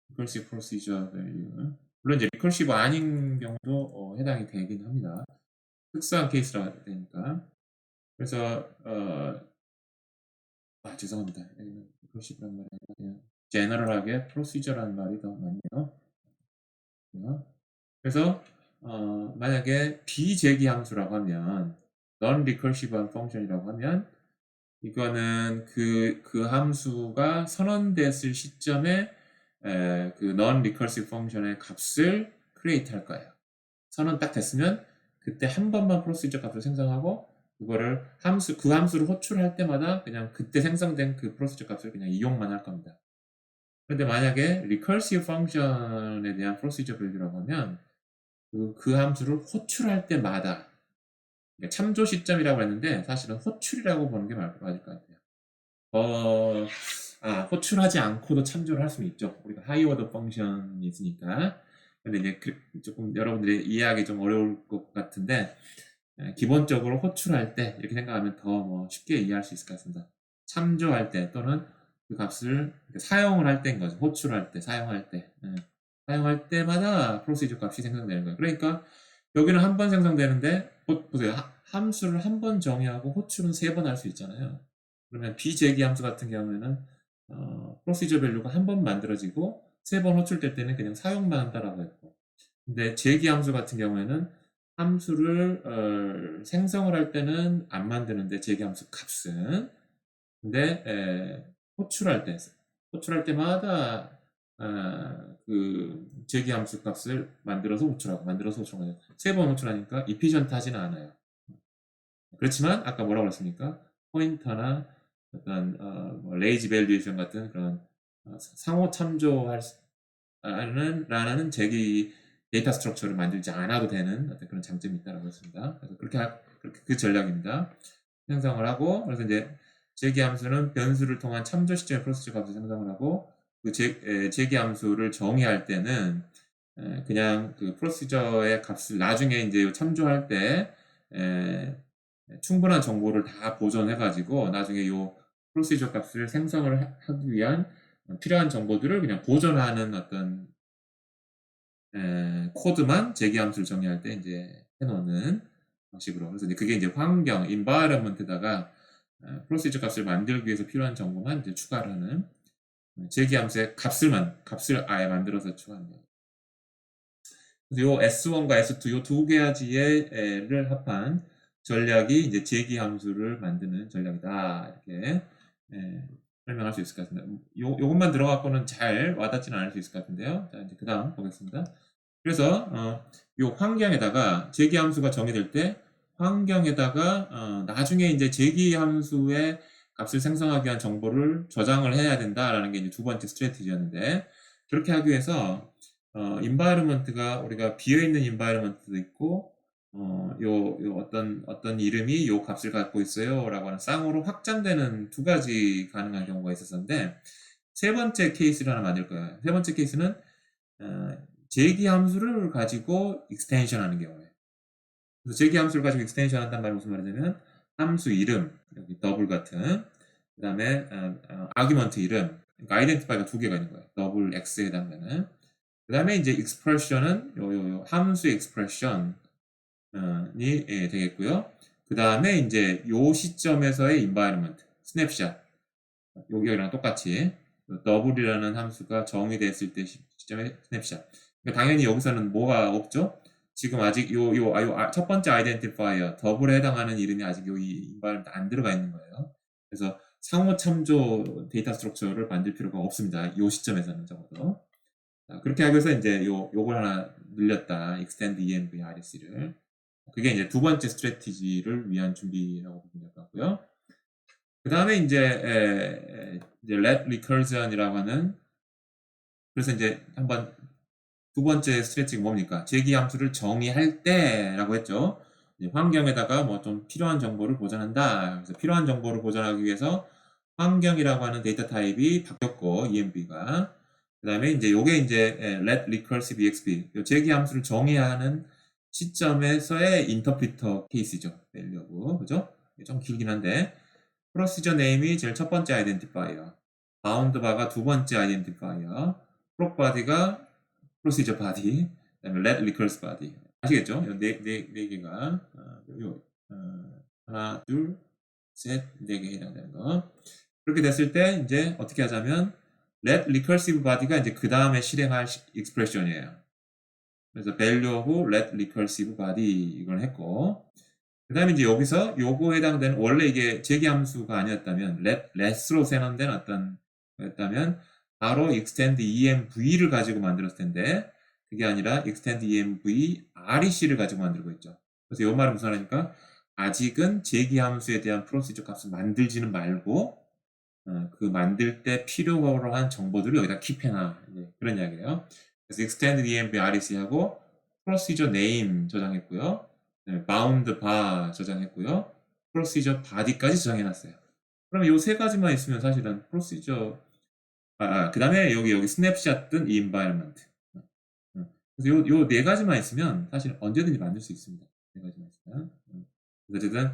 recursive procedure value. 물론 이제 recursive 아닌 경우도 해당이 되긴 합니다. 특수한 케이스라 되니까. 그래서 죄송합니다. recursive란 말이 아니라 그냥 general하게 procedure라는 말이 더 맞네요. 그래서 만약에 비재기 함수라고 하면 non-recursive한 펑션이라고 하면 이거는 그 함수가 선언됐을 시점에 그 non-recursive 펑션의 값을 create 할 거예요. 선언 딱 됐으면 그때 한 번만 프로시저 값을 생성하고 그거를 그 함수를 호출할 때마다 그냥 그때 생성된 그 프로시저 값을 그냥 이용만 할 겁니다. 그런데 만약에 recursive 펑션에 대한 프로시저 밸류라고 하면 그 함수를 호출할 때마다 그러니까 참조 시점이라고 했는데 사실은 호출이라고 보는 게 맞을 것 같아요. 호출하지 않고도 참조를 할 수는 있죠. 우리가 하이워드 펑션이 있으니까. 근데 이제 조금 여러분들이 이해하기 좀 어려울 것 같은데, 기본적으로 호출할 때 이렇게 생각하면 더 뭐 쉽게 이해할 수 있을 것 같습니다. 참조할 때 또는 그 값을 사용을 할 때인 거죠. 호출할 때, 사용할 때. 사용할 때마다 프로시저 값이 생성되는 거예요. 그러니까 여기는 한 번 생성되는데, 보세요. 함수를 한 번 정의하고 호출은 3번 할 수 있잖아요. 그러면 비재기 함수 같은 경우에는 프로시저 밸류가 한 번 만들어지고 3번 호출될 때는 그냥 사용만 한다라고 했고, 근데 재기 함수 같은 경우에는 함수를 생성을 할 때는 안 만드는데 재기 함수 값은, 근데 호출할 때마다 그 재기 함수 값을 만들어서 호출하고 3번 호출하니까 이피션트 하지는 않아요. 그렇지만 아까 뭐라고 그랬습니까? 포인터나 어떤 뭐 레이지 밸류에이션 같은 그런 상호 참조할 라는 재기 데이터 스트럭처를 만들지 않아도 되는 어떤 그런 장점이 있다고 했습니다. 그래서 그렇게 그 전략입니다. 생성을 하고, 그래서 이제 재기 함수는 변수를 통한 참조 시점의 프로시저 값을 생성을 하고, 그 재기 함수를 정의할 때는 그냥 그 프로시저의 값을 나중에 이제 참조할 때 충분한 정보를 다 보존해가지고 나중에 요 프로시저 값을 생성을 하기 위한 필요한 정보들을 그냥 보존하는 어떤 코드만 재기함수를 정의할 때 이제 해놓는 방식으로. 그래서 이제 그게 이제 환경, environment에다가 프로시저 값을 만들기 위해서 필요한 정보만 이제 추가를 하는 재기함수의 값을 아예 만들어서 추가하는 거예요. 그래서 요 S1과 S2 요 두 가지를 합한 전략이 이제 재기함수를 만드는 전략이다. 이렇게 설명할 수 있을 것 같습니다. 요것만 들어갖고는 잘 와닿지는 않을 수 있을 것 같은데요. 자, 이제 그 다음 보겠습니다. 그래서 요 환경에다가 재기함수가 정의될 때 환경에다가 나중에 이제 재기함수의 값을 생성하기 위한 정보를 저장을 해야 된다라는 게 이제 두 번째 스트래티지였는데, 그렇게 하기 위해서 environment가 우리가 비어있는 environment도 있고 요 어떤 이름이 요 값을 갖고 있어요 라고 하는 쌍으로 확장되는 두 가지 가능한 경우가 있었는데, 세 번째 케이스를 하나 만들 거예요. 세 번째 케이스는 재기 함수를 가지고 익스텐션 하는 경우예요. 그래서 재기 함수를 가지고 익스텐션 한단 말이 무슨 말이냐면, 함수 이름, 여기 더블 같은, 그 다음에 아규먼트 이름, 그러니까 아이덴티파이가 두 개가 있는 거예요. 더블 x에 해당되는. 그 다음에 이제 expression은 요 함수 expression이 되겠고요. 그 다음에 이제 요 시점에서의 environment, 스냅샷, 여기랑 똑같이 더블이라는 함수가 정의됐을 때 시점의 스냅샷. 그러니까 당연히 여기서는 뭐가 없죠? 지금 아직 첫 번째 아이덴티파이어 더블에 해당하는 이름이 아직 이 environment 안 들어가 있는 거예요. 그래서 상호 참조 데이터 스트럭처를 만들 필요가 없습니다. 이 시점에서는 적어도. 그렇게 하기 위해서 이제 요걸 하나 늘렸다. extend env RS를. 그게 이제 두 번째 스트래티지를 위한 준비라고 보면 될 것 같고요. 그 다음에 이제 let recursion이라고 하는, 그래서 이제 한번 두 번째 스트래티지가 뭡니까? 재기 함수를 정의할 때라고 했죠. 환경에다가 뭐 좀 필요한 정보를 보존한다. 그래서 필요한 정보를 보존하기 위해서 환경이라고 하는 데이터 타입이 바뀌었고, env가. 그 다음에 이제 요게 이제 let recursive exp, 재기 함수를 정의해야 하는 시점에서의 인터프리터 케이스죠. 밸류하고, 그죠? 좀 길긴 한데, 프로시저 네임이 제일 첫 번째 아이덴티파이어, 바운드 바가 두 번째 아이덴티파이어, 프록 바디가 프로시저 바디, 그다음에 let recurse 바디. 아시겠죠? 네 개가 하나, 둘, 셋, 네 개 해당되는 거. 그렇게 됐을 때 이제 어떻게 하자면 let recursive body가 이제 그 다음에 실행할 expression이에요. 그래서 value하고 let recursive body 이걸 했고, 그 다음에 이제 여기서 요거 해당되는, 원래 이게 재기 함수가 아니었다면 less로 생성된 어떤 였다면 바로 extend env를 가지고 만들었을 텐데, 그게 아니라 extend env rec를 가지고 만들고 있죠. 그래서 요 말은 무슨 말이니까, 아직은 재기 함수에 대한 프로시저 값을 만들지는 말고 그 만들 때 필요로 한 정보들을 여기다 킵해놔, 그런 이야기예요. 그래서 extend env rec하고 procedure name 저장했고요, bound bar 저장했고요, procedure body까지 저장해놨어요. 그러면 이 세 가지만 있으면 사실은 procedure 그 다음에 여기 스냅샷 뜬 environment. 그래서 요 네 가지만 있으면 사실 언제든지 만들 수 있습니다. 네 가지만 있으면. 어쨌든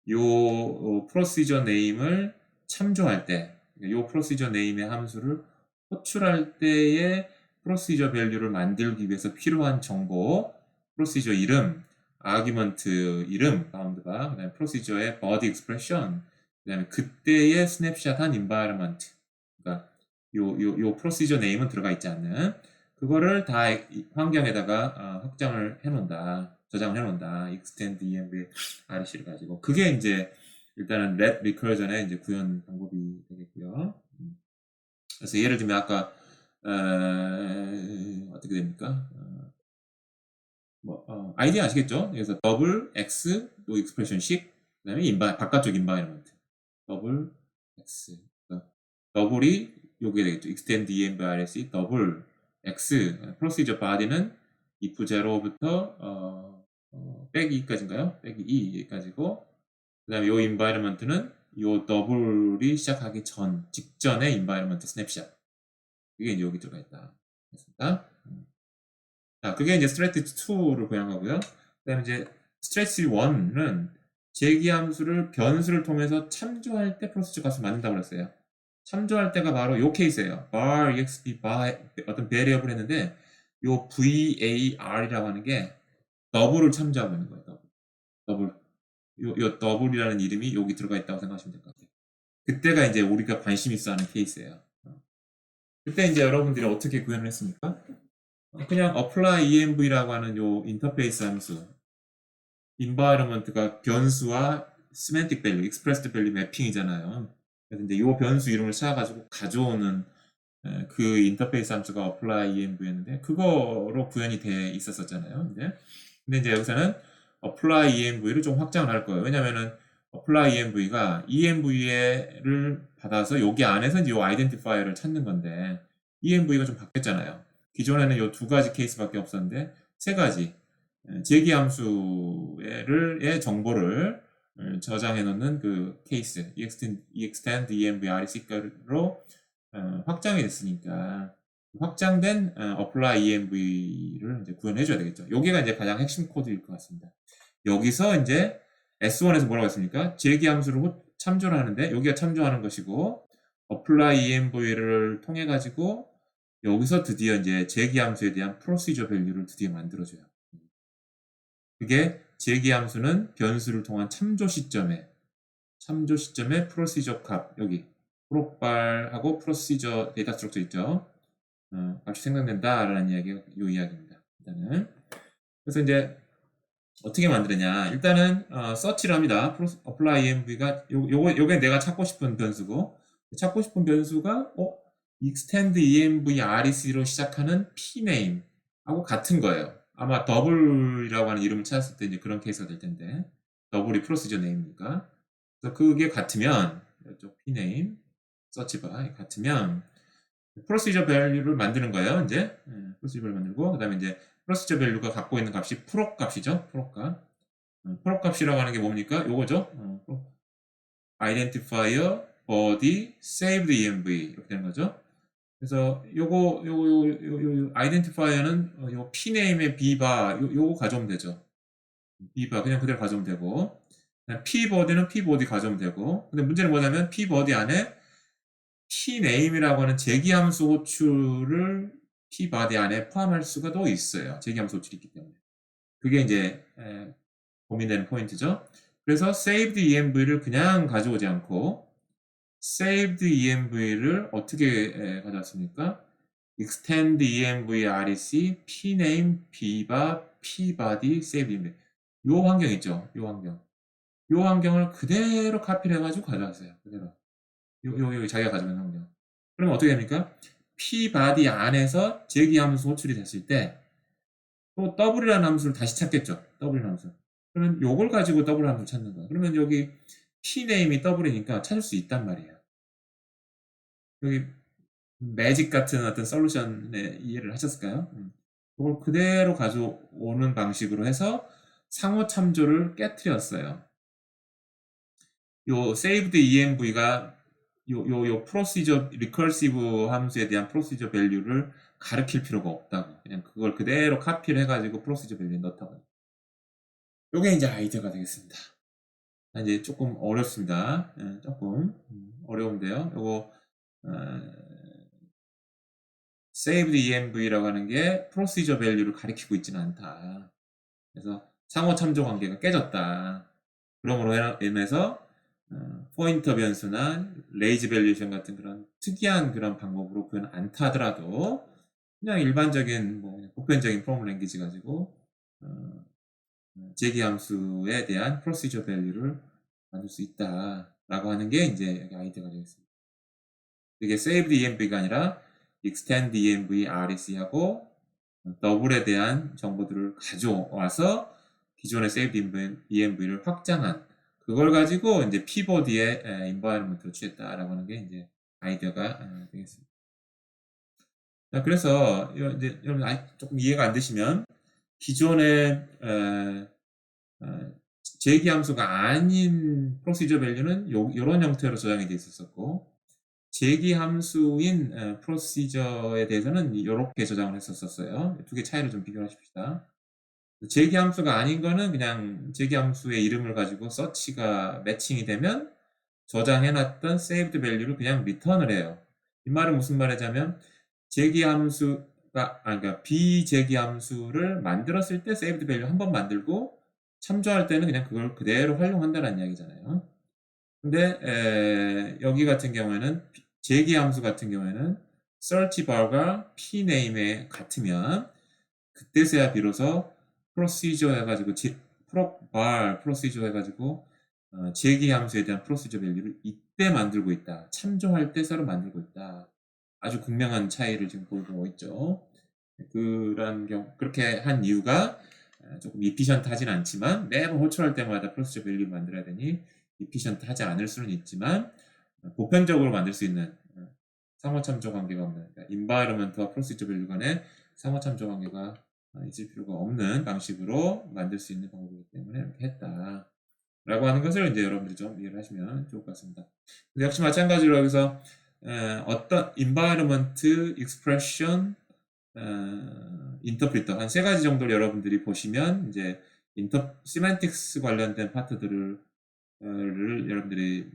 요 프로시저 네임을 참조할 때, 요 프로시저 네임의 함수를 호출할 때의 프로시저 밸류를 만들기 위해서 필요한 정보, 프로시저 이름, 아규먼트 이름, 바운드바, 그다음에 프로시저의 body expression, 그다음에 그때의 스냅샷한 environment, 그러니까 요 프로시저 네임은 들어가 있지 않는 그거를 다 환경에다가 확장을 해놓는다, 저장을 해놓는다. extend env RC를 가지고 그게 이제 일단은 let recursion의 이제 구현 방법이 되겠고요. 그래서 예를 들면 아까 어떻게 됩니까? 아이디어 아시겠죠? 그래서 더블 x 또 익스프레션식 그다음에 바깥쪽 인바이러먼트 더블 x 더블이 요게 되겠죠. extend env RC 더블 x 프로시저 body는 if 0부터 빼기 2까지인가요? 빼기 2까지고 그 다음에 요 environment는 요 더블이 시작하기 직전의 environment 스냅샷 그게 이제 여기 들어가 있다 됐습니다. 자, 그게 이제 스트레이트 2를 구현하고요. 그 다음에 이제 스트레이트 1은 제기함수를 변수를 통해서 참조할 때 프로시저 값을 만든다고 그랬어요. 참조할 때가 바로 요 케이스예요. var exp 어떤 베리어블 했는데 요 var이라고 하는 게 더블을 참조하고 있는 거예요. 더블. 요 더블이라는 이름이 여기 들어가 있다고 생각하시면 될 것 같아요. 그때가 이제 우리가 관심 있어 하는 케이스예요. 그때 이제 여러분들이 어떻게 구현을 했습니까? 그냥 apply env라고 하는 요 인터페이스 함수 environment가 변수와 semantic value, expressed value 매핑이잖아요. 그래서 이제 요 변수 이름을 찾아가지고 가져오는 그 인터페이스 함수가 apply env였는데 그거로 구현이 돼 있었잖아요. 근데 이제 여기서는 apply env를 좀 확장을 할 거예요. 왜냐면은 apply env가 env를 받아서 여기 안에서 이제 요 identifier를 찾는 건데 env가 좀 바뀌었잖아요. 기존에는 요 두 가지 케이스밖에 없었는데 세 가지 제기 함수의 정보를 저장해 놓는 그 케이스 extend env RC로 확장이 됐으니까 확장된 apply env를 이제 구현해 줘야 되겠죠. 여기가 이제 가장 핵심 코드일 것 같습니다. 여기서 이제 S1에서 뭐라고 했습니까? 제기 함수를 참조를 하는데 여기가 참조하는 것이고 apply env를 통해 가지고 여기서 드디어 이제 제기 함수에 대한 프로시저 밸류를 드디어 만들어줘요. 그게 제기 함수는 변수를 통한 참조 시점에 프로시저 값 여기 프로발하고 프로시저 데이터 스트럭처 있죠. 값이 생성된다라는 이야기가 이 이야기입니다. 일단은 그래서 이제 어떻게 만드느냐 일단은 서치를 합니다. apply env가 요게 내가 찾고 싶은 변수고 찾고 싶은 변수가 extend env rec로 시작하는 pname하고 같은 거예요. 아마 더블이라고 하는 이름을 찾았을 때 이제 그런 케이스가 될 텐데 더블이 프로시저 네임이니까 그래서 그게 같으면 이쪽 pname search by 같으면 프로시저 밸류를 만드는 거예요. 이제 프로시저 밸류 만들고 그다음에 이제 프로시저 밸류가 갖고 있는 값이 프로 값이죠. 프로 값. 프로 값이라고 하는 게 뭡니까? 요거죠. identifier body saved env 이렇게 되는 거죠. 그래서 요거 identifier는 요 pname의 b바 요거 가져오면 되죠. b바 그냥 그대로 가져오면 되고 pbody는 pbody 가져오면 되고 근데 문제는 뭐냐면 pbody 안에 pname이라고 하는 제기함수 호출을 pbody 안에 포함할 수가 또 있어요. 제기함수 호출이 있기 때문에 그게 이제 고민되는 포인트죠. 그래서 saved env를 그냥 가져오지 않고 saved env를 어떻게 가져왔습니까? extend env rec pname b바 pbody saved env 요 환경 있죠. 요 환경을 그대로 카피를 해가지고 가져왔어요. 그대로 요 자기가 가져온 환경. 그러면 어떻게 됩니까? pbody 안에서 제기함수 호출이 됐을 때 또 더블이라는 함수를 다시 찾겠죠. 더블이라는 함수. 그러면 요걸 가지고 더블 함수를 찾는 거야. 그러면 여기 pname이 더블이니까 찾을 수 있단 말이에요. 여기 매직 같은 어떤 솔루션의 이해를 하셨을까요? 그걸 그대로 가져오는 방식으로 해서 상호 참조를 깨트렸어요. 요 saved env가 요 프로시저 리커시브 함수에 대한 프로시저 밸류를 가르칠 필요가 없다고. 그냥 그걸 그대로 카피를 해가지고 프로시저 밸류에 넣다고. 요게 이제 아이디어가 되겠습니다. 이제 조금 어렵습니다. 조금 어려운데요. 요거 saved env라고 하는 게 프로시저 밸류를 가리키고 있지는 않다. 그래서 상호 참조 관계가 깨졌다. 그러므로 인해서 포인터 변수나 레이지 밸류에이션 같은 그런 특이한 그런 방법으로 구현 않다 하더라도 그냥 일반적인 뭐 보편적인 프로그램 랭귀지 가지고 제기 함수에 대한 프로시저 밸류를 만들 수 있다라고 하는 게 이제 여기 아이디어가 되겠습니다. 이게 saved env가 아니라 extend env RS하고 더블에 대한 정보들을 가져와서 기존의 saved env를 확장한 그걸 가지고 이제 피보드의 environment로 취했다라고 하는 게 이제 아이디어가 되겠습니다. 자, 그래서 이제 여러분 조금 이해가 안 되시면 기존의 제기 함수가 아닌 프로시저 밸류는 이런 형태로 저장이 되어 있었고 제기 함수인 프로시저에 대해서는 이렇게 저장을 했었어요. 두 개 차이를 좀 비교하십시다. 제기 함수가 아닌 거는 그냥 제기 함수의 이름을 가지고 서치가 매칭이 되면 저장해놨던 saved value를 그냥 리턴을 해요. 이 말은 무슨 말이냐면 제기 함수가 그러니까 비제기 함수를 만들었을 때 saved value 한 번 만들고 참조할 때는 그냥 그걸 그대로 활용한다는 이야기잖아요. 근데 여기 같은 경우에는 제기 함수 같은 경우에는 search bar가 pname에 같으면 그때서야 비로소 procedure 해가지고 bar procedure 해가지고 제기 함수에 대한 procedure 밸류를 이때 만들고 있다. 참조할 때 새로 만들고 있다. 아주 극명한 차이를 지금 보이고 있죠. 그렇게 한 이유가 조금 이피션트 하진 않지만 매번 호출할 때마다 procedure 밸류 만들어야 되니 이피션트 하지 않을 수는 있지만 보편적으로 만들 수 있는 상호 참조 관계가 없는 그러니까 environment와 procedure 밸류 간의 상호 참조 관계가 있을 필요가 없는 방식으로 만들 수 있는 방법이기 때문에 이렇게 했다. 라고 하는 것을 이제 여러분들이 좀 이해를 하시면 좋을 것 같습니다. 역시 마찬가지로 여기서 어떤 environment, expression, interpreter 한 세 가지 정도를 여러분들이 보시면 이제 semantics 관련된 파트들을 여러분들이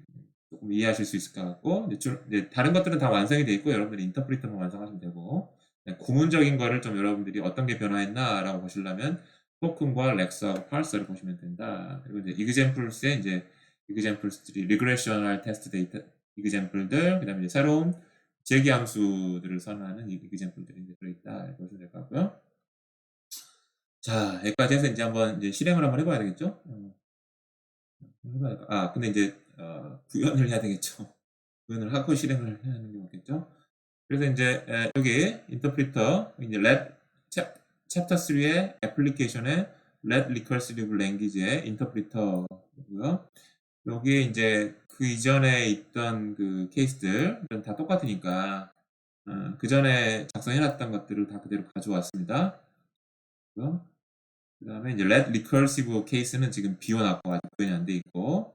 조금 이해하실 수 있을 것 같고 이제 다른 것들은 다 완성이 되어 있고 여러분들이 인터프리터만 완성하시면 되고 구문적인 거를 좀 여러분들이 어떤 게 변화했나 라고 보시려면 토큰과 렉스하고 파르서를 보시면 된다. 그리고 이제 examples에 이제 examples들이 regressional test data example들 그다음에 이제 새로운 제기 함수들을 선언하는 example들이 이제 들어있다 보시면 될 것 같고요. 자, 여기까지 해서 이제 한번 이제 실행을 한번 해봐야 되겠죠? 근데 이제 구현을 해야 되겠죠. 구현을 하고 실행을 해야 하는 게 맞겠죠. 그래서 이제 여기 인터프리터 이제 챕터 3의 애플리케이션의 Let Recursive Language의 인터프리터고요. 여기에 이제 그 이전에 있던 그 케이스들은 다 똑같으니까 그 전에 작성해놨던 것들을 다 그대로 가져왔습니다. 그 다음에 이제 let recursive case는 지금 비워놨고 아직 구현이 안 돼 있고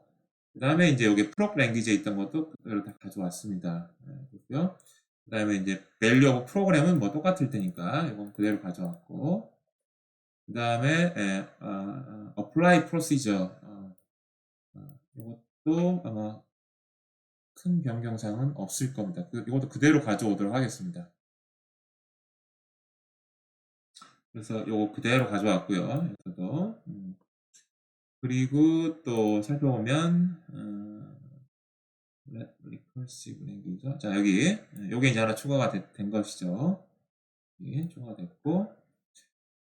그 다음에 이제 여기 프로c 랭귀지에 있던 것도 그대로 다 가져왔습니다. 그렇고요. 그 다음에 이제 value of program은 뭐 똑같을 테니까 이건 그대로 가져왔고 그 다음에 apply procedure 이것도 아마 큰 변경사항은 없을 겁니다. 이것도 그대로 가져오도록 하겠습니다. 그래서 이거 그대로 가져왔고요. 여기서도 그리고 또 살펴보면 recursive language 자 여기 요게 이제 하나 추가가 된 것이죠. 예, 추가가 됐고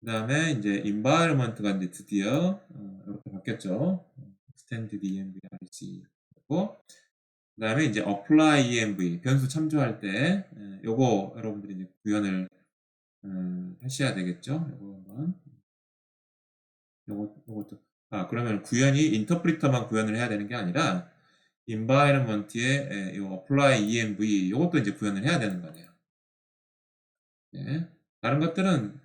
그 다음에 이제 environment가 이제 드디어 이렇게 바뀌었죠. extend env rc 고 그 다음에 이제 apply env 변수 참조할 때 요거 여러분들이 이제 구현을 하셔야 되겠죠. 요거 한번 요것도 그러면 구현이 인터프리터만 구현을 해야 되는 게 아니라 environment에 요 apply env 요것도 이제 구현을 해야 되는 거네요. 네. 다른 것들은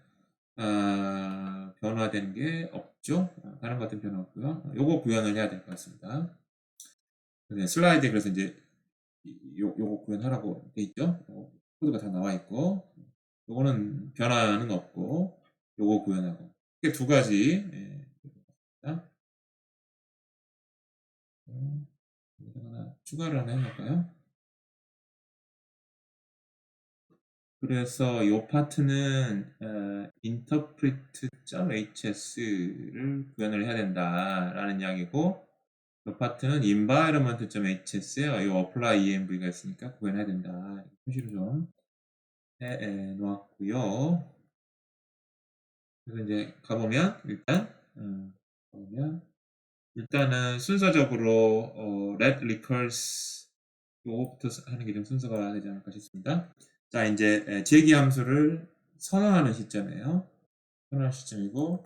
변화되는 게 없죠. 다른 것들은 변화 없고요. 요거 구현을 해야 될 것 같습니다. 네, 슬라이드 그래서 이제 요거 구현하라고 돼 있죠. 코드가 다 나와 있고, 요거는 변화는 없고, 요거 구현하고. 이렇게 두 가지. 예, 여기다 하나 추가를 하나 해볼까요? 그래서 이 파트는 interpret.hs를 구현을 해야 된다라는 이야기고, 이 파트는 environment.hs에 이 apply env가 있으니까 구현해야 된다. 표시를 좀 해 놓았고요. 그래서 이제 가보면 가보면 일단은 순서적으로 let recurse 요거부터 하는 게 좀 순서가 되지 않을까 싶습니다. 자, 이제 제기 함수를 선언하는 시점이에요. 선언하는 시점이고,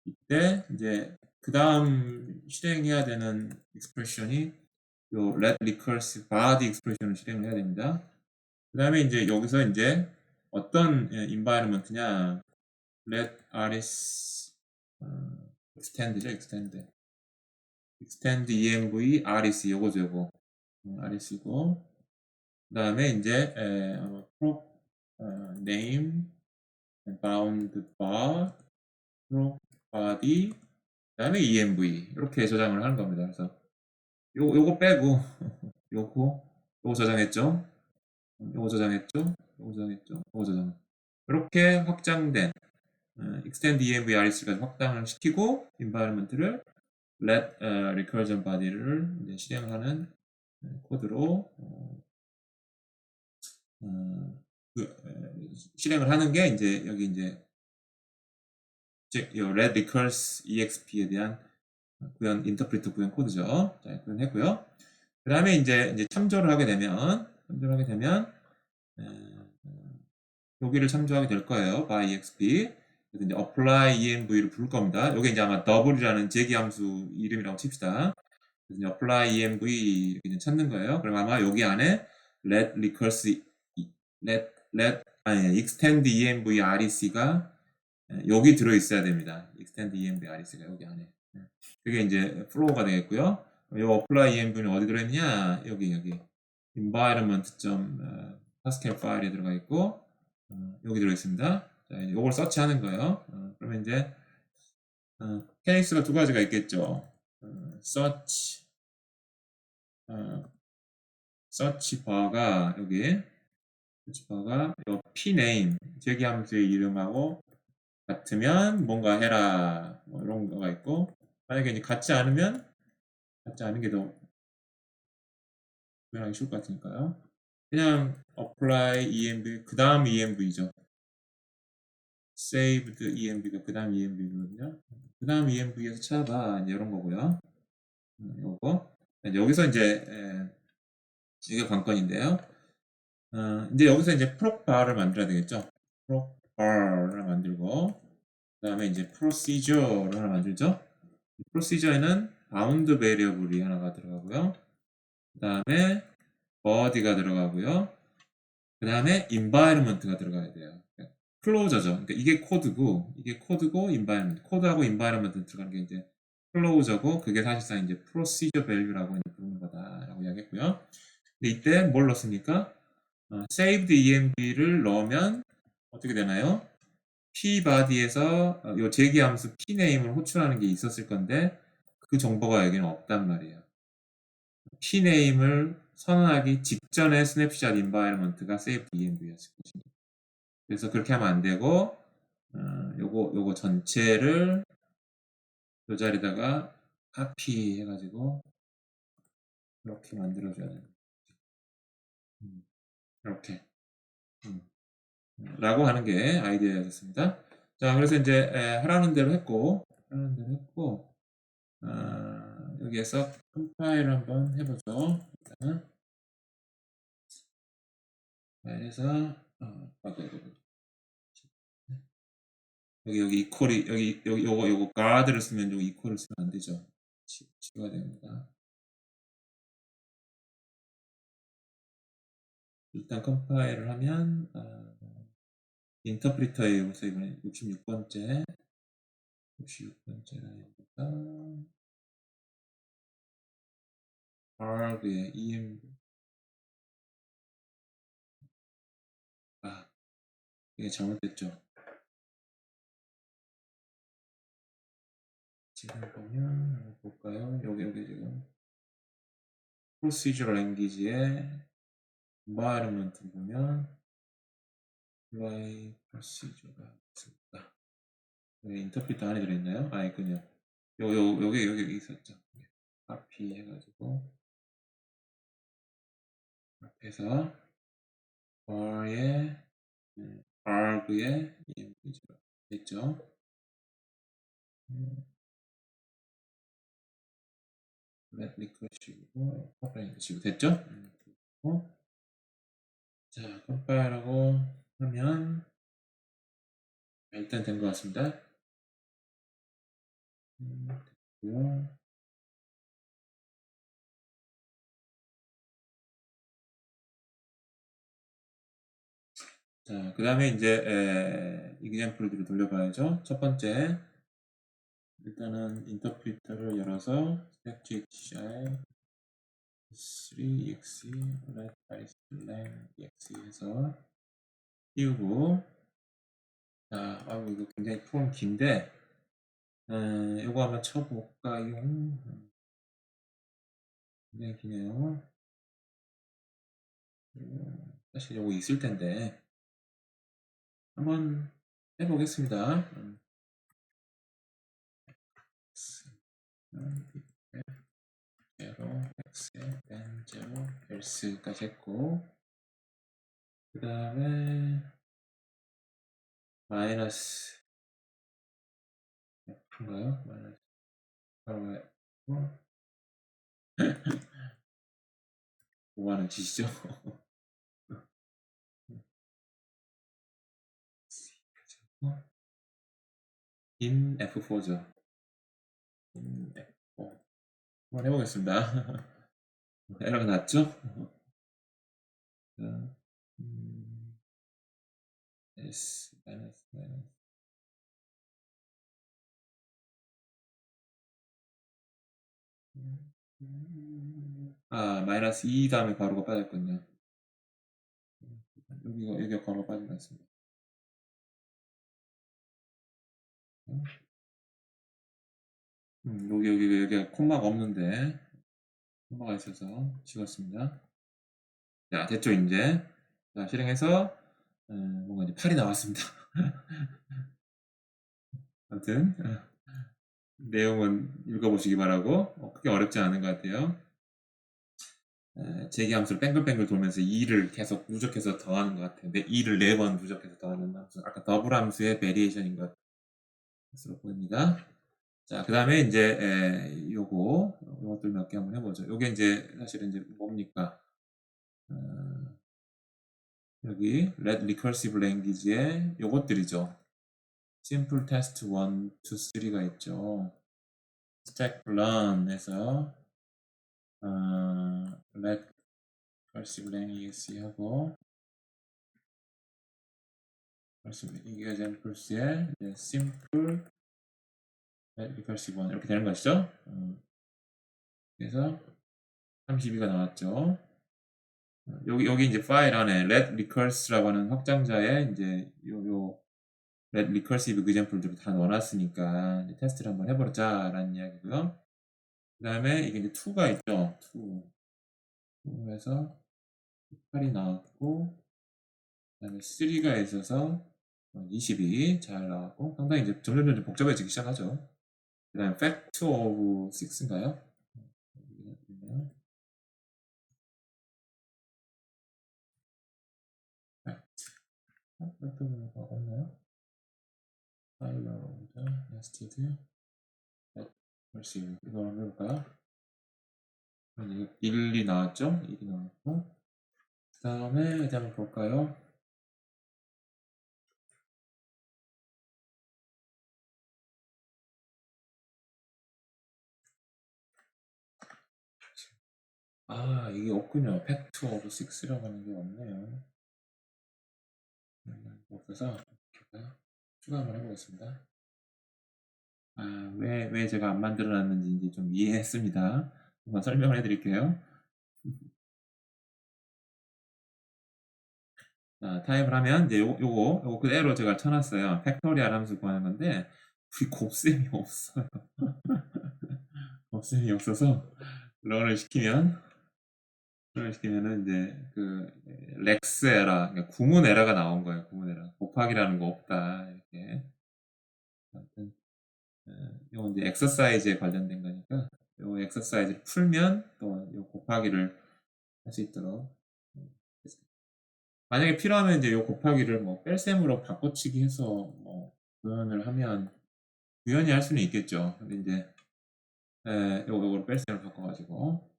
이때 이제 그 다음 실행해야 되는 expression이 요 let recurse body expression을 실행을 해야 됩니다. 그 다음에 이제 여기서 이제 어떤 environment냐, let rs extend죠, extend env rs 요거죠, 요거. rs이고, 그 다음에 이제 prop name bound bar prop body 그 다음에 env 이렇게 저장을 하는 겁니다. 그래서 요거 빼고 요거 저장했죠, 요거 저장했죠, 요거 저장했죠, 요거 저장. 이렇게 확장된 extend env rs까지 확장을 시키고 environment를 let recursion body를 이제 실행하는 코드로 실행을 하는 게 이제 여기 이제 let recurse exp에 대한 구현 인터프리터 구현 코드죠. 자, 구현했고요. 그 다음에 이제 참조를 하게 되면 여기를 참조하게 될 거예요. by exp. 그래서 이제 apply env를 부를 겁니다. 이게 이제 아마 double이라는 제기 함수 이름이라고 칩시다. 그래서 이제 apply env 이렇게 찾는 거예요. 그럼 아마 여기 안에 let recurse extend env rec가 여기 들어 있어야 됩니다. extend env rec가 여기 안에. 그게 이제 플로우가 되겠고요. 이 apply env는 어디 들어있냐? 여기 environment.pascal 파일에 들어가 있고 여기 들어 있습니다. 자, 이걸 서치하는 거예요. 그러면 이제 케이스가 두 가지가 있겠죠. search bar가 여기 search bar가 이 pname 제기 함수의 이름하고 같으면 뭔가 해라 뭐 이런 거가 있고, 만약에 이제 같지 않은 게 더 구현하기 쉬울 것 같으니까요. 그냥 apply env 그 다음 env죠. saved env가 그 다음 env거든요. 그 다음 env에서 찾아봐 이제 이런 거고요. 요거 여기서 이제 이게 관건인데요. 이제 여기서 이제 procbar을 만들어야 되겠죠. procbar을 만들고, 그 다음에 이제 procedure를 하나 만들죠. procedure에는 bound variable이 하나가 들어가고요. 그 다음에 body가 들어가고요. 그 다음에 environment가 들어가야 돼요. 클로저죠. 그러니까 이게 코드고 environment. 코드하고 environment 들어가는 게 이제 클로저고, 그게 사실상 이제 procedure value라고 부르는 거다라고 이야기했고요. 근데 이때 뭘 넣습니까? saved env를 넣으면 어떻게 되나요? pbody에서 요 제기 함수 pname을 호출하는 게 있었을 건데 그 정보가 여기는 없단 말이에요. pname을 선언하기 직전에 snapshot environment가 saved env였을 것입니다. 그래서 그렇게 하면 안 되고 요거 전체를 요 자리에다가 카피 해가지고 이렇게 만들어줘야 됩니다. 이렇게 라고 하는 게 아이디어였습니다. 자, 그래서 이제 하라는 대로 했고 여기에서 컴파일 한번 해보죠. 일단은 파일에서 여기 이퀄이 여기 요거 가드를 쓰면 여기 이퀄을 쓰면 안 되죠. 치워야 됩니다. 일단 컴파일을 하면 인터프리터에 여기서 이번에 66번째 라인입니다. arg의 이게 잘못됐죠. 지금 보면 한번 볼까요? 여기 지금 procedural language의 environment 보면 UI procedure가 있습니다. 여기 인터프리터 안에 들어있나요? 아, 있군요. 여기 있었죠. 카피 해가지고 앞에서 var의 arg의 이미지가 됐죠. 렛 리커시고 퍼플레인 식으로 됐죠? 자, 컴파일하고 하면 일단 된 것 같습니다. 됐고요. 자, 그 다음에 이제 이그젬플들을 돌려봐야죠. 첫 번째, 일단은 인터프리터를 열어서 static.ci 3exe let iceland exe 해서 띄우고, 자, 이거 굉장히 프롬 긴데, 이거 한번 쳐볼까요? 굉장히 기네요. 사실 요거 있을 텐데 한번 해보겠습니다. 제로 x n 제로 else까지 했고, 그 다음에 마이너스 f인가요? 마이너스 바로 했고, 뭐하는 짓이죠? in F4죠. in F4 한번 해보겠습니다. 에러가 났죠? S 마이너스 마이너스 2 다음에 괄호가 빠졌군요. 여기가 괄호가 빠진 것 같습니다. 여기가 콤마가 없는데 콤마가 있어서 지웠습니다. 자, 됐죠, 이제. 자, 실행해서 뭔가 이제 8이 나왔습니다. 아무튼 내용은 읽어보시기 바라고, 크게 어렵지 않은 것 같아요. 제기함수를 뱅글뱅글 돌면서 2를 계속 누적해서 더하는 것 같아요. 2를 4번 누적해서 더하는 함수. 아까 더블 함수의 베리에이션인 것으로 보입니다. 자, 그 다음에 이제 요것들 몇 개 한번 해보죠. 요게 이제 사실은 이제 뭡니까? 여기 let recursive language의 요것들이죠. simple test 1, 2, 3가 있죠. stack run에서 let recursive language 하고 이게 examples의 simple let recursive 1 이렇게 되는 것이죠. 그래서 32가 나왔죠. 여기 이제 파일 안에 let recurse라고 하는 확장자에 이제 let recursive example들을 다 넣어놨으니까 이제 테스트를 한번 해보자라는 이야기고요. 그 다음에 이게 이제 2가 있죠. 2 해서 8이 나왔고, 그 다음에 3가 있어서 22 잘 나왔고, 상당히 이제 점점 복잡해지기 시작하죠. 그 다음에 fact of 6인가요? fact of 없나요? 파일로 nested recursive 이거 한번 해볼까요? 1이 나왔죠? 1이 나왔고, 그 다음에 이제 한번 볼까요? 이게 없군요. 팩트 오브 6라고 하는 게 없네요. 없어서 추가 한번 해보겠습니다. 왜 제가 안 만들어놨는지 이제 좀 이해했습니다. 한번 설명을 해드릴게요. 자, 타입을 하면 이제 요거 그대로 제가 쳐놨어요. 팩토리얼 함수 구하는 건데 우리 곱셈이 없어요. 곱셈이 없어서 런을 시키면은 이제 그 렉스 에러, 그러니까 구문 에러가 나온 거예요. 구문 에러. 곱하기라는 거 없다 이렇게. 아무튼 이거 이제 엑서사이즈에 관련된 거니까 요 엑서사이즈를 풀면 또 요 곱하기를 할 수 있도록 만약에 필요하면 이제 요 곱하기를 뭐 뺄셈으로 바꿔치기 해서 뭐 구현을 하면 구현이 할 수는 있겠죠. 근데 이제 요거를 뺄셈을 바꿔가지고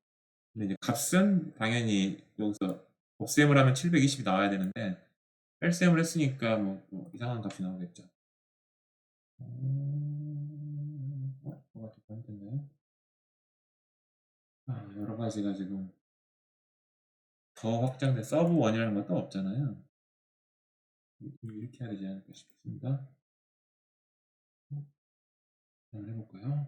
근데 이제 값은 당연히 여기서 곱셈을 하면 720이 나와야 되는데 뺄셈을 했으니까 뭐 이상한 값이 나오겠죠. 뭐가 더 잘못됐나요? 여러 가지가 지금 더 확장된 서브 원이라는 것도 없잖아요. 이렇게 해야 되지 않을까 싶습니다. 한번 해볼까요?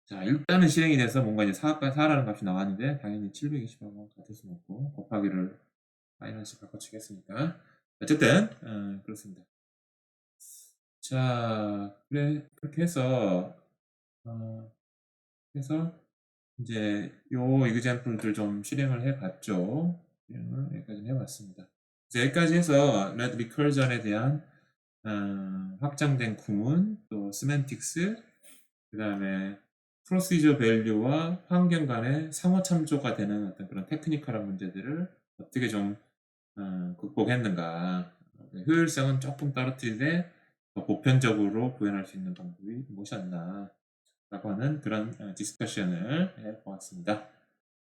자, 일단은 실행이 돼서 뭔가 이제 4라는 값이 나왔는데 당연히 720하고 같을 수는 없고 곱하기를 마이너스 바꿔치겠으니까 어쨌든 그렇습니다. 자, 그래 그렇게 해서 이제 요 이그젬플들 좀 실행을 해봤죠. 실행을 여기까지 해봤습니다. 그래서 여기까지 해서 red recursion에 대한 확장된 구문, 또 semantics, 그 다음에 프로시저 밸류와 환경 간의 상호 참조가 되는 어떤 그런 테크니컬한 문제들을 어떻게 좀 극복했는가. 효율성은 조금 떨어뜨리되 더 보편적으로 구현할 수 있는 방법이 무엇이었나 라고 하는 그런 디스커션을 해보았습니다.